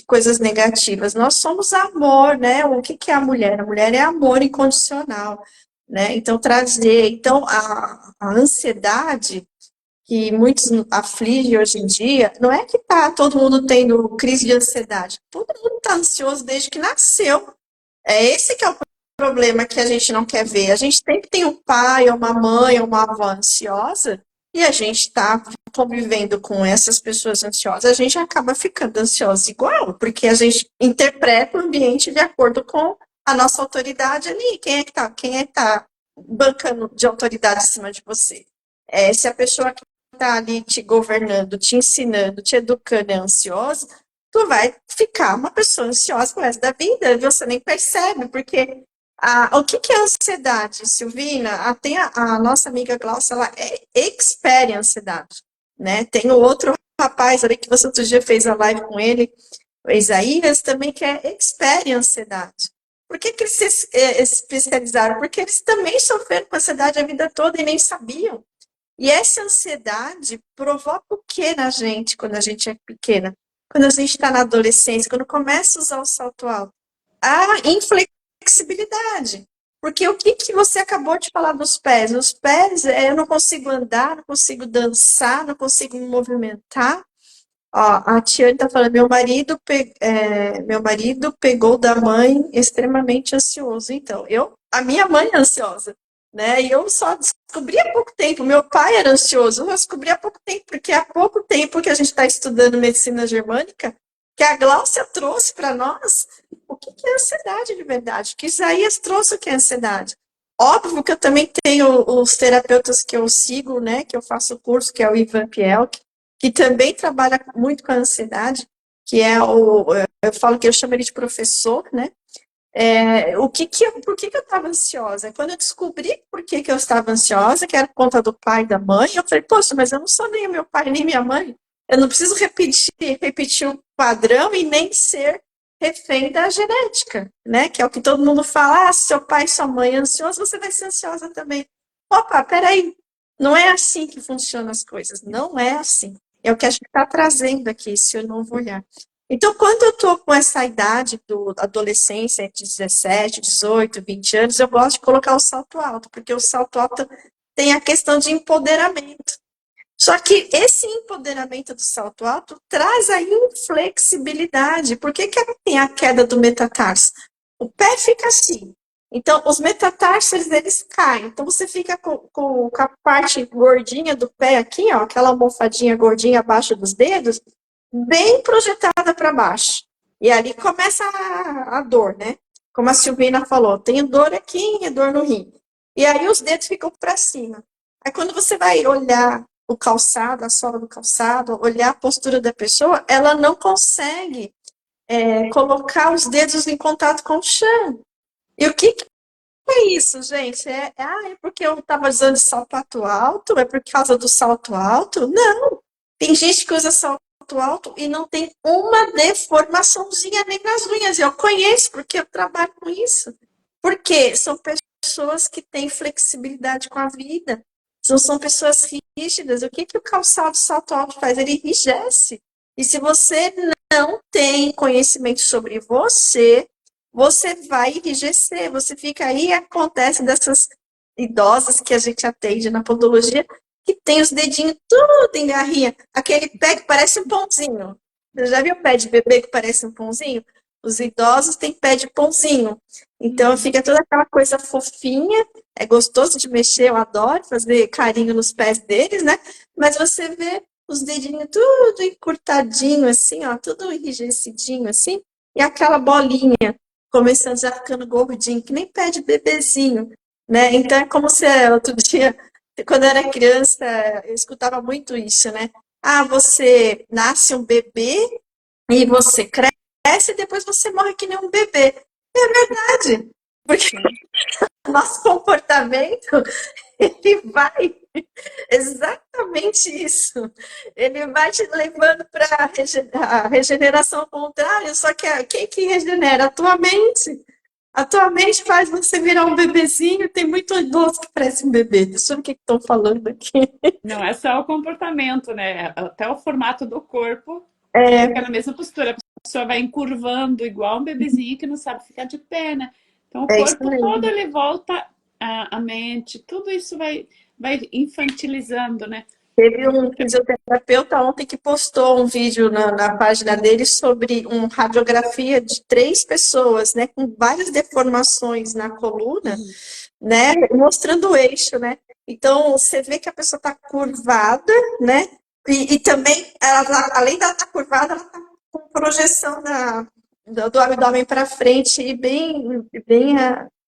coisas negativas. Nós somos amor, né? O que que é a mulher? A mulher é amor incondicional, né? Então, trazer. Então, a ansiedade que muitos aflige hoje em dia, não é que tá todo mundo tendo crise de ansiedade. Todo mundo está ansioso desde que nasceu. É esse que é o problema que a gente não quer ver. A gente sempre tem um pai, ou uma mãe, ou uma avó ansiosa, e a gente está convivendo com essas pessoas ansiosas, a gente acaba ficando ansiosa igual, porque a gente interpreta o ambiente de acordo com a nossa autoridade ali. Quem é que tá bancando de autoridade em cima de você? Se a pessoa que está ali te governando, te ensinando, te educando é ansiosa, tu vai ficar uma pessoa ansiosa pro resto da vida, e você nem percebe, porque o que que é ansiedade, Silvina? Tem a nossa amiga Glaucia, ela é expert em ansiedade, né? Tem o outro rapaz ali que você outro dia fez a live com ele, o Isaías, também que é expert em ansiedade. Por que que eles se especializaram? Porque eles também sofreram com ansiedade a vida toda e nem sabiam. E essa ansiedade provoca o que na gente quando a gente é pequena? Quando a gente está na adolescência, quando começa a usar o salto alto? A inflexibilidade. Porque o que, que você acabou de falar dos pés? Os pés, eu não consigo andar, não consigo dançar, não consigo me movimentar. Ó, a Tiane está falando, meu marido pegou da mãe extremamente ansioso. Então, a minha mãe é ansiosa, né? E eu só descobri há pouco tempo. Meu pai era ansioso, eu descobri há pouco tempo, porque há pouco tempo que a gente está estudando medicina germânica, que a Gláucia trouxe para nós o que é ansiedade de verdade, que Isaías trouxe o que é ansiedade. Óbvio que eu também tenho os terapeutas que eu sigo, né? Que eu faço o curso, que é o Ivan Piel, que também trabalha muito com a ansiedade, que eu falo que eu chamo ele de professor, né? Por que que eu estava ansiosa? Quando eu descobri por que que eu estava ansiosa, que era por conta do pai e da mãe, eu falei, poxa, mas eu não sou nem meu pai nem minha mãe. Eu não preciso repetir o padrão e nem ser refém da genética, né? Que é o que todo mundo fala, se seu pai e sua mãe é ansioso, você vai ser ansiosa também. Opa, peraí, não é assim que funcionam as coisas, não é assim. É o que a gente está trazendo aqui, esse novo olhar. Então, quando eu estou com essa idade do adolescência, entre 17, 18, 20 anos, eu gosto de colocar o salto alto, porque o salto alto tem a questão de empoderamento. Só que esse empoderamento do salto alto traz a inflexibilidade. Por que que tem a queda do metatarso? O pé fica assim. Então, os metatarsos, eles caem. Então, você fica com a parte gordinha do pé aqui, ó, aquela almofadinha gordinha abaixo dos dedos, bem projetada para baixo. E ali começa a dor, né? Como a Silvina falou, tenho dor aqui e dor no rim. E aí os dedos ficam para cima. É quando você vai olhar o calçado, a sola do calçado, olhar a postura da pessoa, ela não consegue colocar os dedos em contato com o chão. E o que é isso, gente? É porque eu estava usando salto alto? É por causa do salto alto? Não. Tem gente que usa salto alto e não tem uma deformaçãozinha nem nas unhas. Eu conheço, porque eu trabalho com isso. Porque são pessoas que têm flexibilidade com a vida. Não são pessoas rígidas. O que o calçado salto alto faz? Ele enrijece. E se você não tem conhecimento sobre você, você vai enrijecer. Você fica aí e acontece dessas idosas que a gente atende na podologia, que tem os dedinhos tudo em garrinha. Aquele pé que parece um pãozinho. Você já viu o pé de bebê que parece um pãozinho? Os idosos têm pé de pãozinho. Então fica toda aquela coisa fofinha, é gostoso de mexer, eu adoro fazer carinho nos pés deles, né? Mas você vê os dedinhos tudo encurtadinho, assim, ó, tudo enrijecidinho, assim, e aquela bolinha começando já ficando gordinho, que nem pé de bebezinho, né? Então é como se outro dia, quando eu era criança, eu escutava muito isso, né? Ah, você nasce um bebê e você cresce e depois você morre que nem um bebê. É verdade, porque o nosso comportamento, ele vai exatamente isso. Ele vai te levando para a regeneração contrária, só que quem que regenera? A tua mente. A tua mente faz você virar um bebezinho. Tem muito idoso que parece um bebê. Deixa eu ver o que estão falando aqui. Não é só o comportamento, né? Até o formato do corpo fica na mesma postura. A pessoa vai encurvando igual um bebezinho que não sabe ficar de pé, né? Então o É isso corpo todo mesmo. ele volta a mente, tudo isso vai infantilizando, né? Teve um fisioterapeuta ontem que postou um vídeo na página dele sobre uma radiografia de 3 pessoas, né, com várias deformações na coluna, né, mostrando o eixo, né. Então, você vê que a pessoa está curvada, né, e também, além de ela estar curvada, ela está com projeção do abdômen para frente e bem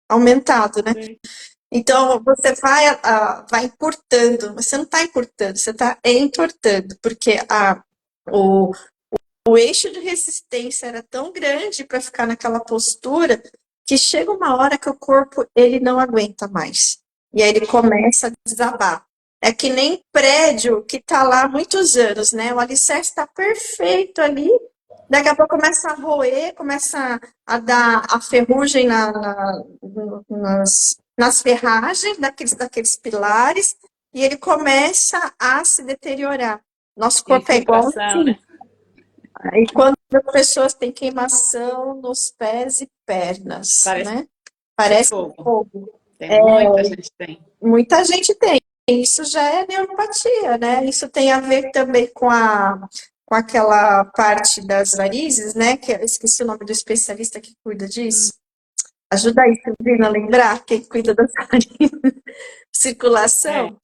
aumentado, né. Então, você vai encurtando, você não está encurtando, você está entortando, porque o, o eixo de resistência era tão grande para ficar naquela postura que chega uma hora que o corpo ele não aguenta mais. E aí ele começa a desabar. É que nem prédio que está lá há muitos anos, né? O alicerce está perfeito ali, daqui a pouco começa a roer, começa a dar a ferrugem nas ferragens daqueles pilares, e ele começa a se deteriorar. Nosso corpo é igual Infiltração, assim. né? E quando as pessoas têm queimação nos pés e pernas, Parece né? Parece fogo. fogo. Tem muita gente tem. Muita gente tem. Isso já é neuropatia, né? Isso tem a ver também com aquela parte das varizes, né? Que eu esqueci o nome do especialista que cuida disso. Ajuda aí, Silvina, a lembrar quem cuida das varizes. É. Circulação.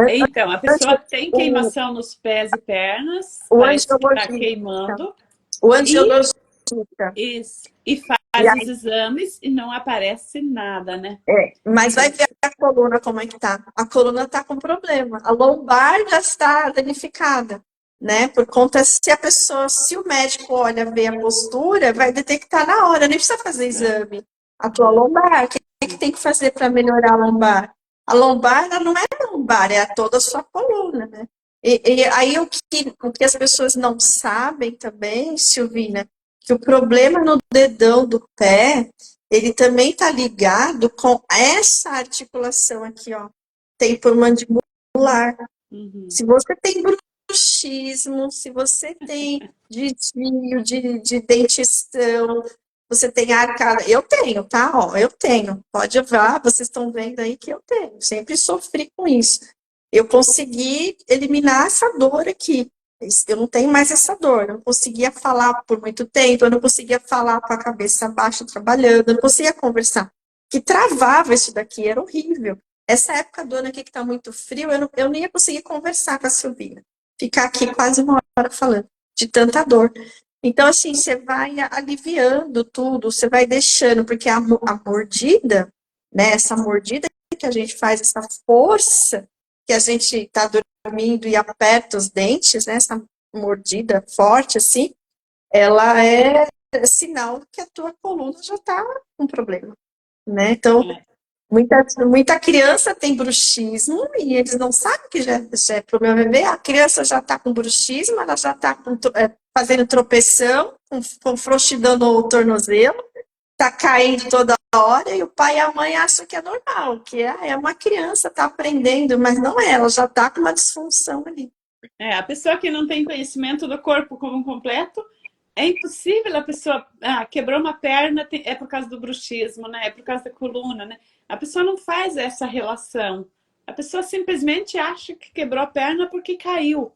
Então, a pessoa tem O, queimação nos pés e pernas, o parece que está angiologista. queimando, O e, angiologista. e E faz os exames e não aparece nada, né? Mas vai ver a coluna como é que tá. A coluna está com problema. A lombar já está danificada, né? Por conta, se o médico olha, vê a postura, vai detectar na hora, nem precisa fazer exame. A tua lombar, o que tem que fazer para melhorar a lombar? A lombar, ela não é a lombar, é toda a sua coluna, né? E aí o que as pessoas não sabem também, Silvina, que o problema no dedão do pé ele também está ligado com essa articulação aqui, ó, temporomandibular. Uhum. Se você tem bruxismo, se você tem desvio de dentição, você tem arcada. Eu tenho, tá? Ó, eu tenho. Pode ver, vocês estão vendo aí que eu tenho. Sempre sofri com isso. Eu consegui eliminar essa dor aqui. Eu não tenho mais essa dor. Eu não conseguia falar por muito tempo, eu não conseguia falar com a cabeça baixa trabalhando, eu não conseguia conversar. Que travava isso daqui, era horrível. Essa época do ano aqui que tá muito frio, eu não ia conseguir conversar com a Silvina. Ficar aqui quase uma hora falando, de tanta dor. Então, assim, você vai aliviando tudo, você vai deixando, porque a mordida, né, essa mordida que a gente faz essa força, que a gente está dormindo e aperta os dentes, né? Essa mordida forte, assim, ela é sinal que a tua coluna já está com problema, né? Então, muita criança tem bruxismo e eles não sabem que já é problema bebê. A criança já está com bruxismo, ela já está fazendo tropeção, com frouxidão no tornozelo, está caindo toda hora e o pai e a mãe acham que é normal, que é uma criança, está aprendendo, mas não é, ela já está com uma disfunção ali. A pessoa que não tem conhecimento do corpo como um completo, é impossível a pessoa quebrou uma perna, é por causa do bruxismo, né? É por causa da coluna, né? A pessoa não faz essa relação. A pessoa simplesmente acha que quebrou a perna porque caiu.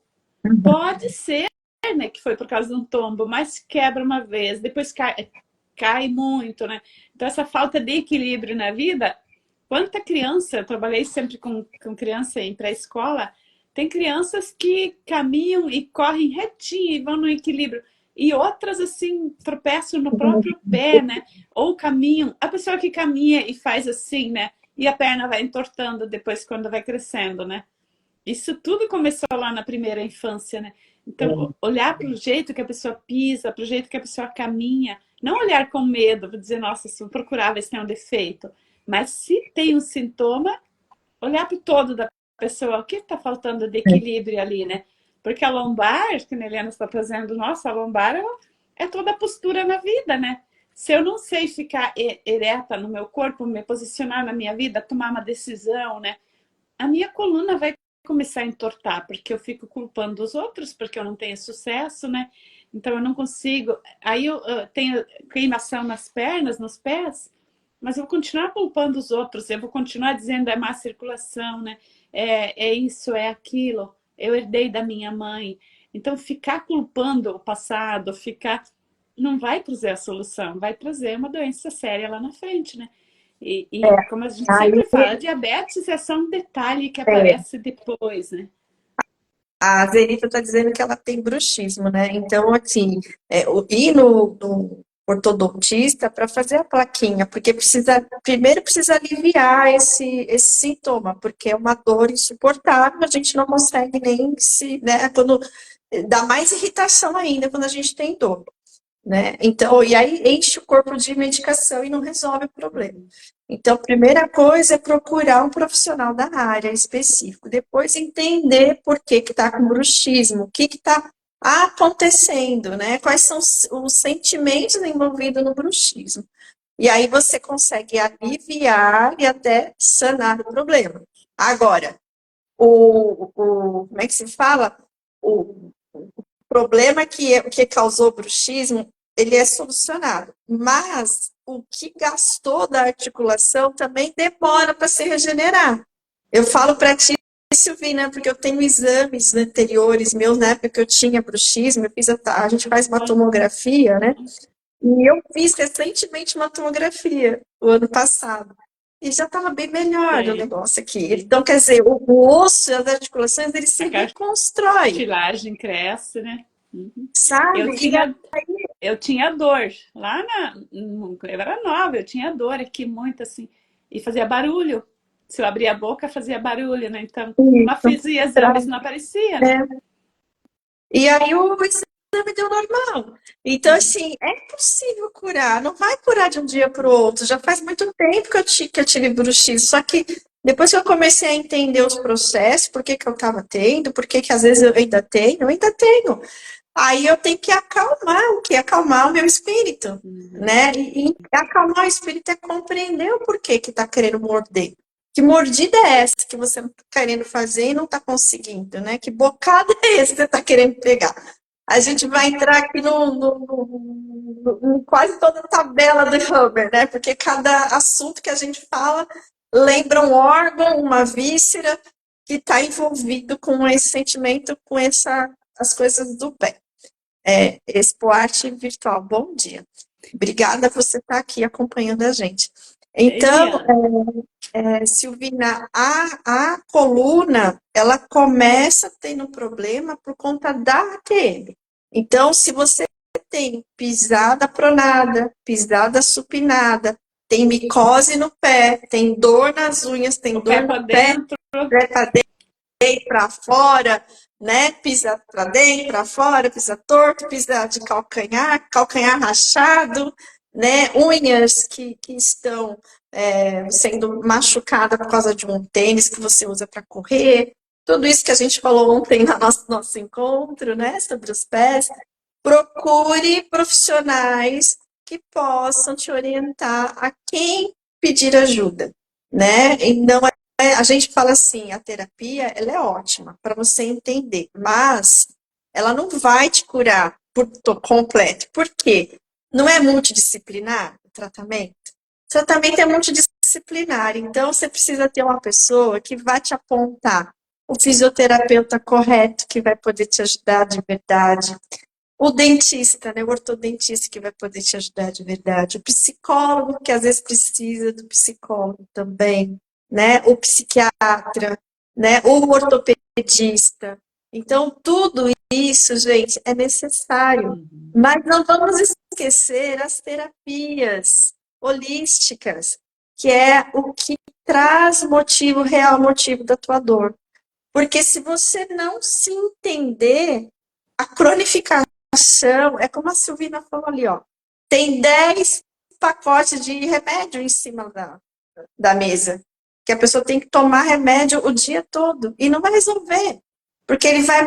Pode ser, né, que foi por causa de um tombo, mas quebra uma vez, depois cai muito, né? Então essa falta de equilíbrio na vida, quanta criança, eu trabalhei sempre com criança em pré-escola, tem crianças que caminham e correm retinho e vão no equilíbrio. E outras, assim, tropeçam no próprio pé, né? Ou caminham. A pessoa que caminha e faz assim, né? E a perna vai entortando depois quando vai crescendo, né? Isso tudo começou lá na primeira infância, né? Então, olhar para o jeito que a pessoa pisa, para o jeito que a pessoa caminha, não olhar com medo, dizer, nossa, se eu procurar ver se tem um defeito. Mas se tem um sintoma, olhar para o todo da pessoa, o que está faltando de equilíbrio ali, né? Porque a lombar, que a Helena está trazendo, nossa, a lombar é toda a postura na vida, né? Se eu não sei ficar ereta no meu corpo, me posicionar na minha vida, tomar uma decisão, né? A minha coluna vai começar a entortar, porque eu fico culpando os outros, porque eu não tenho sucesso, né? Então eu não consigo. Aí eu tenho queimação nas pernas, nos pés, mas eu vou continuar culpando os outros, eu vou continuar dizendo é má circulação, né? É isso, é aquilo, eu herdei da minha mãe. Então ficar culpando o passado, não vai trazer a solução, vai trazer uma doença séria lá na frente, né? E como a gente Aí, sempre fala, diabetes é só um detalhe que aparece depois, né? a Zenita está dizendo que ela tem bruxismo, né? Então, assim, ir no ortodontista para fazer a plaquinha, porque primeiro precisa aliviar esse sintoma, porque é uma dor insuportável, a gente não consegue nem né? Quando dá mais irritação ainda quando a gente tem dor, né? Então, e aí enche o corpo de medicação e não resolve o problema. Então, a primeira coisa é procurar um profissional da área específico, depois entender por que está com bruxismo, o que está acontecendo, né? Quais são os sentimentos envolvidos no bruxismo. E aí você consegue aliviar e até sanar o problema. Agora, como é que se fala? O problema que causou bruxismo, ele é solucionado, mas o que gastou da articulação também demora para se regenerar. Eu falo para ti, Silvina, porque eu tenho exames anteriores meus, na época que eu tinha bruxismo, a gente faz uma tomografia, né? E eu fiz recentemente uma tomografia, o ano passado. E já estava bem melhor o negócio aqui. Então, quer dizer, o osso e as articulações, eles se reconstrói. Cartilagem cresce, né? Sabe? Eu tinha dor. Eu era nova, eu tinha dor aqui muito assim. E fazia barulho. Se eu abria a boca, fazia barulho, né? Então, não fazia exames, não aparecia, né? E aí o exame deu normal. Então, assim, é possível curar. Não vai curar de um dia para o outro. Já faz muito tempo que eu tive bruxismo. Só que depois que eu comecei a entender os processos, por que eu estava tendo, por que às vezes eu ainda tenho. Aí eu tenho que acalmar acalmar o meu espírito, né? E acalmar o espírito é compreender o porquê que está querendo morder. Que mordida é essa que você está querendo fazer e não está conseguindo, né? Que bocado é esse que você está querendo pegar? A gente vai entrar aqui em quase toda a tabela do Huber, né? Porque cada assunto que a gente fala lembra um órgão, uma víscera que está envolvido com esse sentimento, com as coisas do pé. Expo Arte Virtual, bom dia. Obrigada por você estar aqui acompanhando a gente. Então, Silvina, a coluna, ela começa tendo problema por conta da ATM. Então, se você tem pisada pronada, pisada supinada, tem micose no pé, tem dor nas unhas, tem O pé dor para no pé, dentro. pé para dentro, para fora, né? Pisa para dentro, para fora, pisa torto, pisa de calcanhar, calcanhar rachado, né? Unhas que estão sendo machucadas por causa de um tênis que você usa para correr. Tudo isso que a gente falou ontem no nosso encontro, né? Sobre os pés. Procure profissionais que possam te orientar a quem pedir ajuda, né? E não a gente fala assim, a terapia, ela é ótima para você entender, mas ela não vai te curar completo. Por quê? Não é multidisciplinar o tratamento? O tratamento é multidisciplinar, então você precisa ter uma pessoa que vai te apontar o fisioterapeuta correto, que vai poder te ajudar de verdade, o dentista, né, o ortodontista que vai poder te ajudar de verdade, o psicólogo que às vezes precisa do psicólogo também, né, o psiquiatra, né, o ortopedista. Então, tudo isso, gente, é necessário. Mas não vamos esquecer as terapias holísticas, que é o que traz motivo, real motivo da tua dor. Porque se você não se entender, a cronificação é como a Silvina falou ali, ó. Tem 10 pacotes de remédio em cima da mesa. Que a pessoa tem que tomar remédio o dia todo. E não vai resolver. Porque ele vai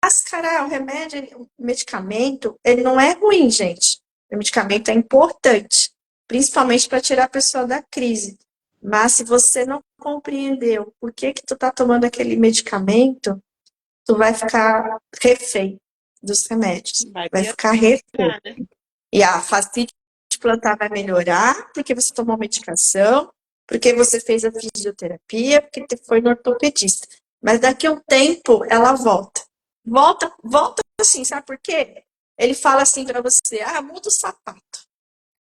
mascarar o remédio, o medicamento, ele não é ruim, gente. O medicamento é importante. Principalmente para tirar a pessoa da crise. Mas se você não compreendeu por que tu tá tomando aquele medicamento, tu vai ficar refém dos remédios. Vai ficar refém. Né? E a fascite plantar vai melhorar porque você tomou medicação, porque você fez a fisioterapia, porque foi no ortopedista. Mas daqui a um tempo ela volta. Volta assim, sabe por quê? Ele fala assim para você, muda o sapato.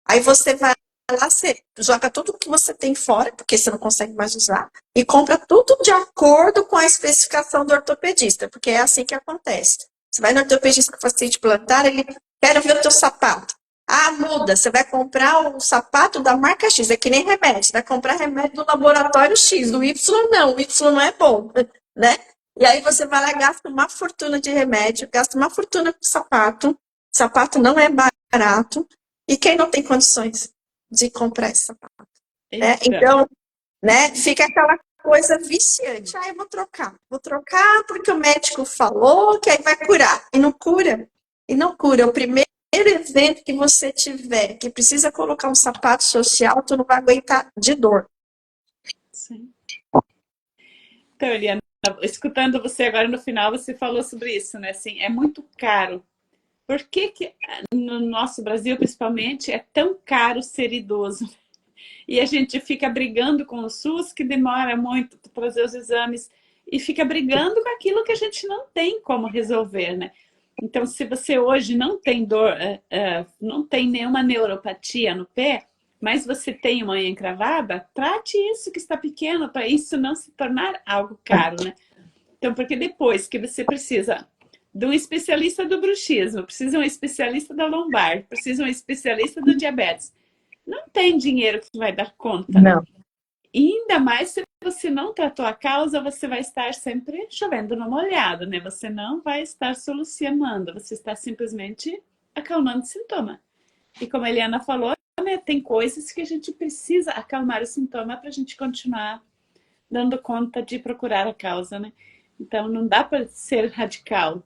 Aí você vai lá, você joga tudo que você tem fora, porque você não consegue mais usar, e compra tudo de acordo com a especificação do ortopedista, porque é assim que acontece. Você vai no ortopedista com fascite plantar, ele quer ver o teu sapato. Muda, você vai comprar o sapato da marca X, é que nem remédio, você vai comprar remédio do laboratório X, do Y não, o Y não é bom, né? E aí você vai lá, gasta uma fortuna de remédio, gasta uma fortuna com sapato não é barato, e quem não tem condições de comprar esse sapato? Né? Então, né, fica aquela coisa viciante. Eu vou trocar porque o médico falou que aí vai curar. E não cura. E não cura. O primeiro evento que você tiver que precisa colocar um sapato social, tu não vai aguentar de dor. Sim. Então, Eliana, escutando você agora no final, você falou sobre isso, né? Assim, é muito caro. Por que no nosso Brasil, principalmente, é tão caro ser idoso? E a gente fica brigando com o SUS, que demora muito para fazer os exames, e fica brigando com aquilo que a gente não tem como resolver, né? Então, se você hoje não tem dor, não tem nenhuma neuropatia no pé, mas você tem uma unha encravada, trate isso que está pequeno, para isso não se tornar algo caro, né? Então, porque depois que você precisa de um especialista do bruxismo, precisa de um especialista da lombar, precisa de um especialista do diabetes, não tem dinheiro que vai dar conta, né? Não. E ainda mais se você não tratou a causa, você vai estar sempre chovendo no molhado, né? Você não vai estar solucionando, você está simplesmente acalmando o sintoma. E como a Eliana falou, né, tem coisas que a gente precisa acalmar o sintoma para a gente continuar dando conta de procurar a causa, né? Então não dá para ser radical.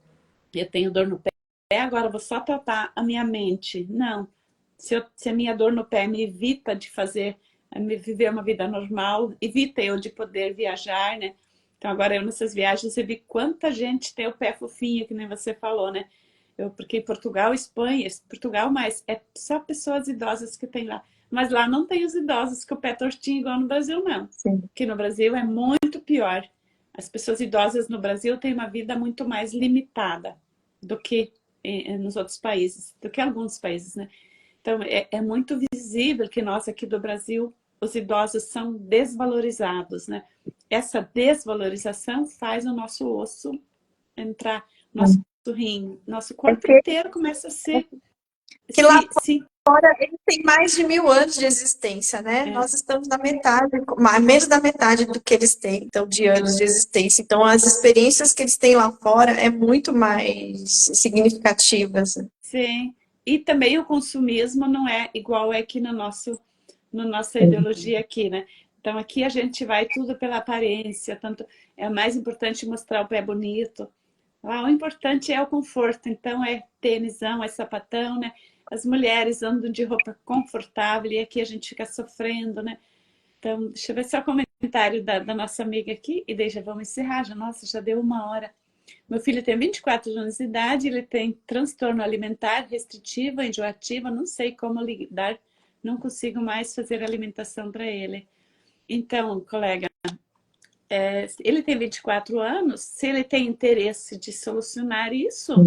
Eu tenho dor no pé, agora vou só tratar a minha mente. Não. Se a minha dor no pé me evita de me viver uma vida normal, evita eu de poder viajar, né? Então agora eu nessas viagens eu vi quanta gente tem o pé fofinho, que nem você falou, né? Porque Portugal, Espanha, Portugal mais, é só pessoas idosas que tem lá. Mas lá não tem os idosos com o pé tortinho igual no Brasil, não. Sim. Porque no Brasil é muito pior. As pessoas idosas no Brasil têm uma vida muito mais limitada do que nos outros países, do que alguns países, né? Então, é muito visível que nós aqui do Brasil, os idosos são desvalorizados, né? Essa desvalorização faz o nosso osso entrar, nosso rim, nosso corpo inteiro começa a se Ele tem mais de 1000 anos de existência, né? É, Nós estamos na metade, menos da metade do que eles têm, então, de anos de existência. Então, as experiências que eles têm lá fora é muito mais significativas. sim. E também o consumismo não é igual é aqui no nossa ideologia aqui, né? Então aqui a gente vai tudo pela aparência, tanto é mais importante mostrar o pé bonito. Lá o importante é o conforto, então é tênisão, é sapatão, né? As mulheres andam de roupa confortável e aqui a gente fica sofrendo, né? Então, deixa eu ver só o comentário da nossa amiga aqui e daí já vamos encerrar. Já, nossa, já deu 1 hora. Meu filho tem 24 anos de idade, ele tem transtorno alimentar restritivo, enjoativo, não sei como lidar, não consigo mais fazer alimentação para ele. Então, colega, ele tem 24 anos, se ele tem interesse de solucionar isso,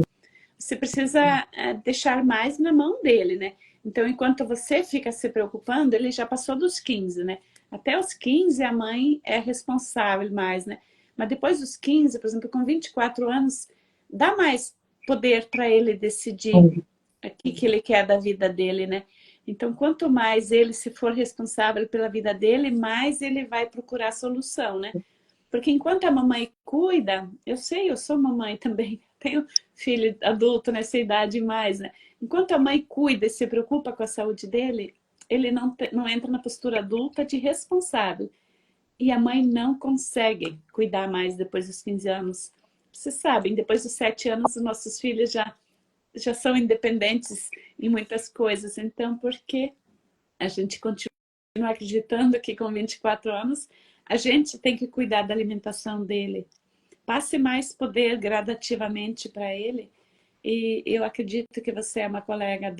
você precisa deixar mais na mão dele, né? Então, enquanto você fica se preocupando, ele já passou dos 15, né? Até os 15 a mãe é responsável mais, né? Mas depois dos 15, por exemplo, com 24 anos, dá mais poder para ele decidir o que ele quer da vida dele, né? Então, quanto mais ele se for responsável pela vida dele, mais ele vai procurar solução, né? Porque enquanto a mamãe cuida, eu sei, eu sou mamãe também, tenho filho adulto nessa idade mais, né? Enquanto a mãe cuida e se preocupa com a saúde dele, ele não entra na postura adulta de responsável. E a mãe não consegue cuidar mais depois dos 15 anos. Vocês sabem, depois dos 7 anos, os nossos filhos já são independentes em muitas coisas. Então, por que a gente continua acreditando que com 24 anos a gente tem que cuidar da alimentação dele? Passe mais poder gradativamente para ele. E eu acredito que você é uma colega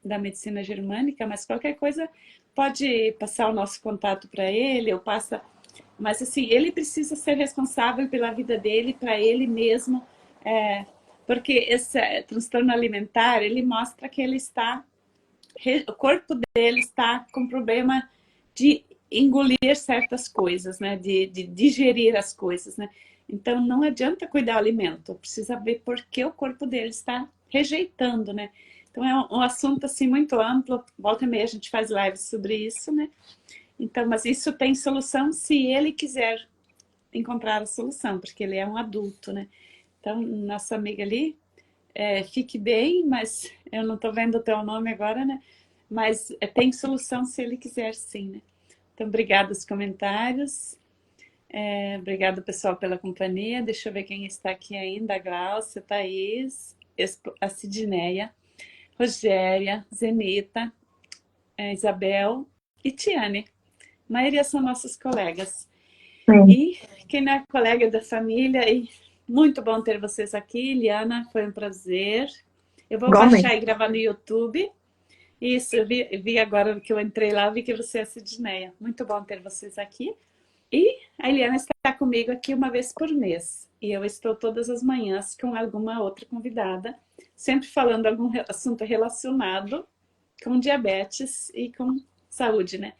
da medicina germânica, mas qualquer coisa pode passar o nosso contato para ele, ou passa. Mas assim, ele precisa ser responsável pela vida dele, para ele mesmo, é, porque esse transtorno alimentar, ele mostra que ele está, o corpo dele está com problema de engolir certas coisas, né? De digerir as coisas, né? Então não adianta cuidar do alimento, precisa ver por que o corpo dele está rejeitando, né? Então é um assunto assim muito amplo, volta e meia a gente faz lives sobre isso, né? Então, mas isso tem solução se ele quiser encontrar a solução, porque ele é um adulto, né? Então, nossa amiga ali, fique bem, mas eu não estou vendo o teu nome agora, né? Mas tem solução se ele quiser, sim, né? Então, obrigada os comentários. Obrigada, pessoal, pela companhia. Deixa eu ver quem está aqui ainda. A Glaucia, Thaís, a Sidneia, Rogéria, Zenita, Isabel e Tiane. A maioria são nossos colegas. Sim. E quem não é colega da família, e muito bom ter vocês aqui. Liana, foi um prazer. Eu vou baixar Igualmente. e gravar no YouTube. Isso, eu vi agora que eu entrei lá, vi que você é a Sidneia. Muito bom ter vocês aqui. E a Eliana está comigo aqui uma vez por mês. E eu estou todas as manhãs com alguma outra convidada, sempre falando algum assunto relacionado com diabetes e com saúde, né?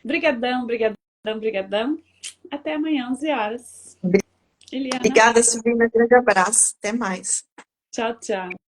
Brigadão, brigadão, brigadão. Até amanhã, 11 horas. Eliana, Obrigada, Silvina. Grande abraço. Até mais. tchau, tchau.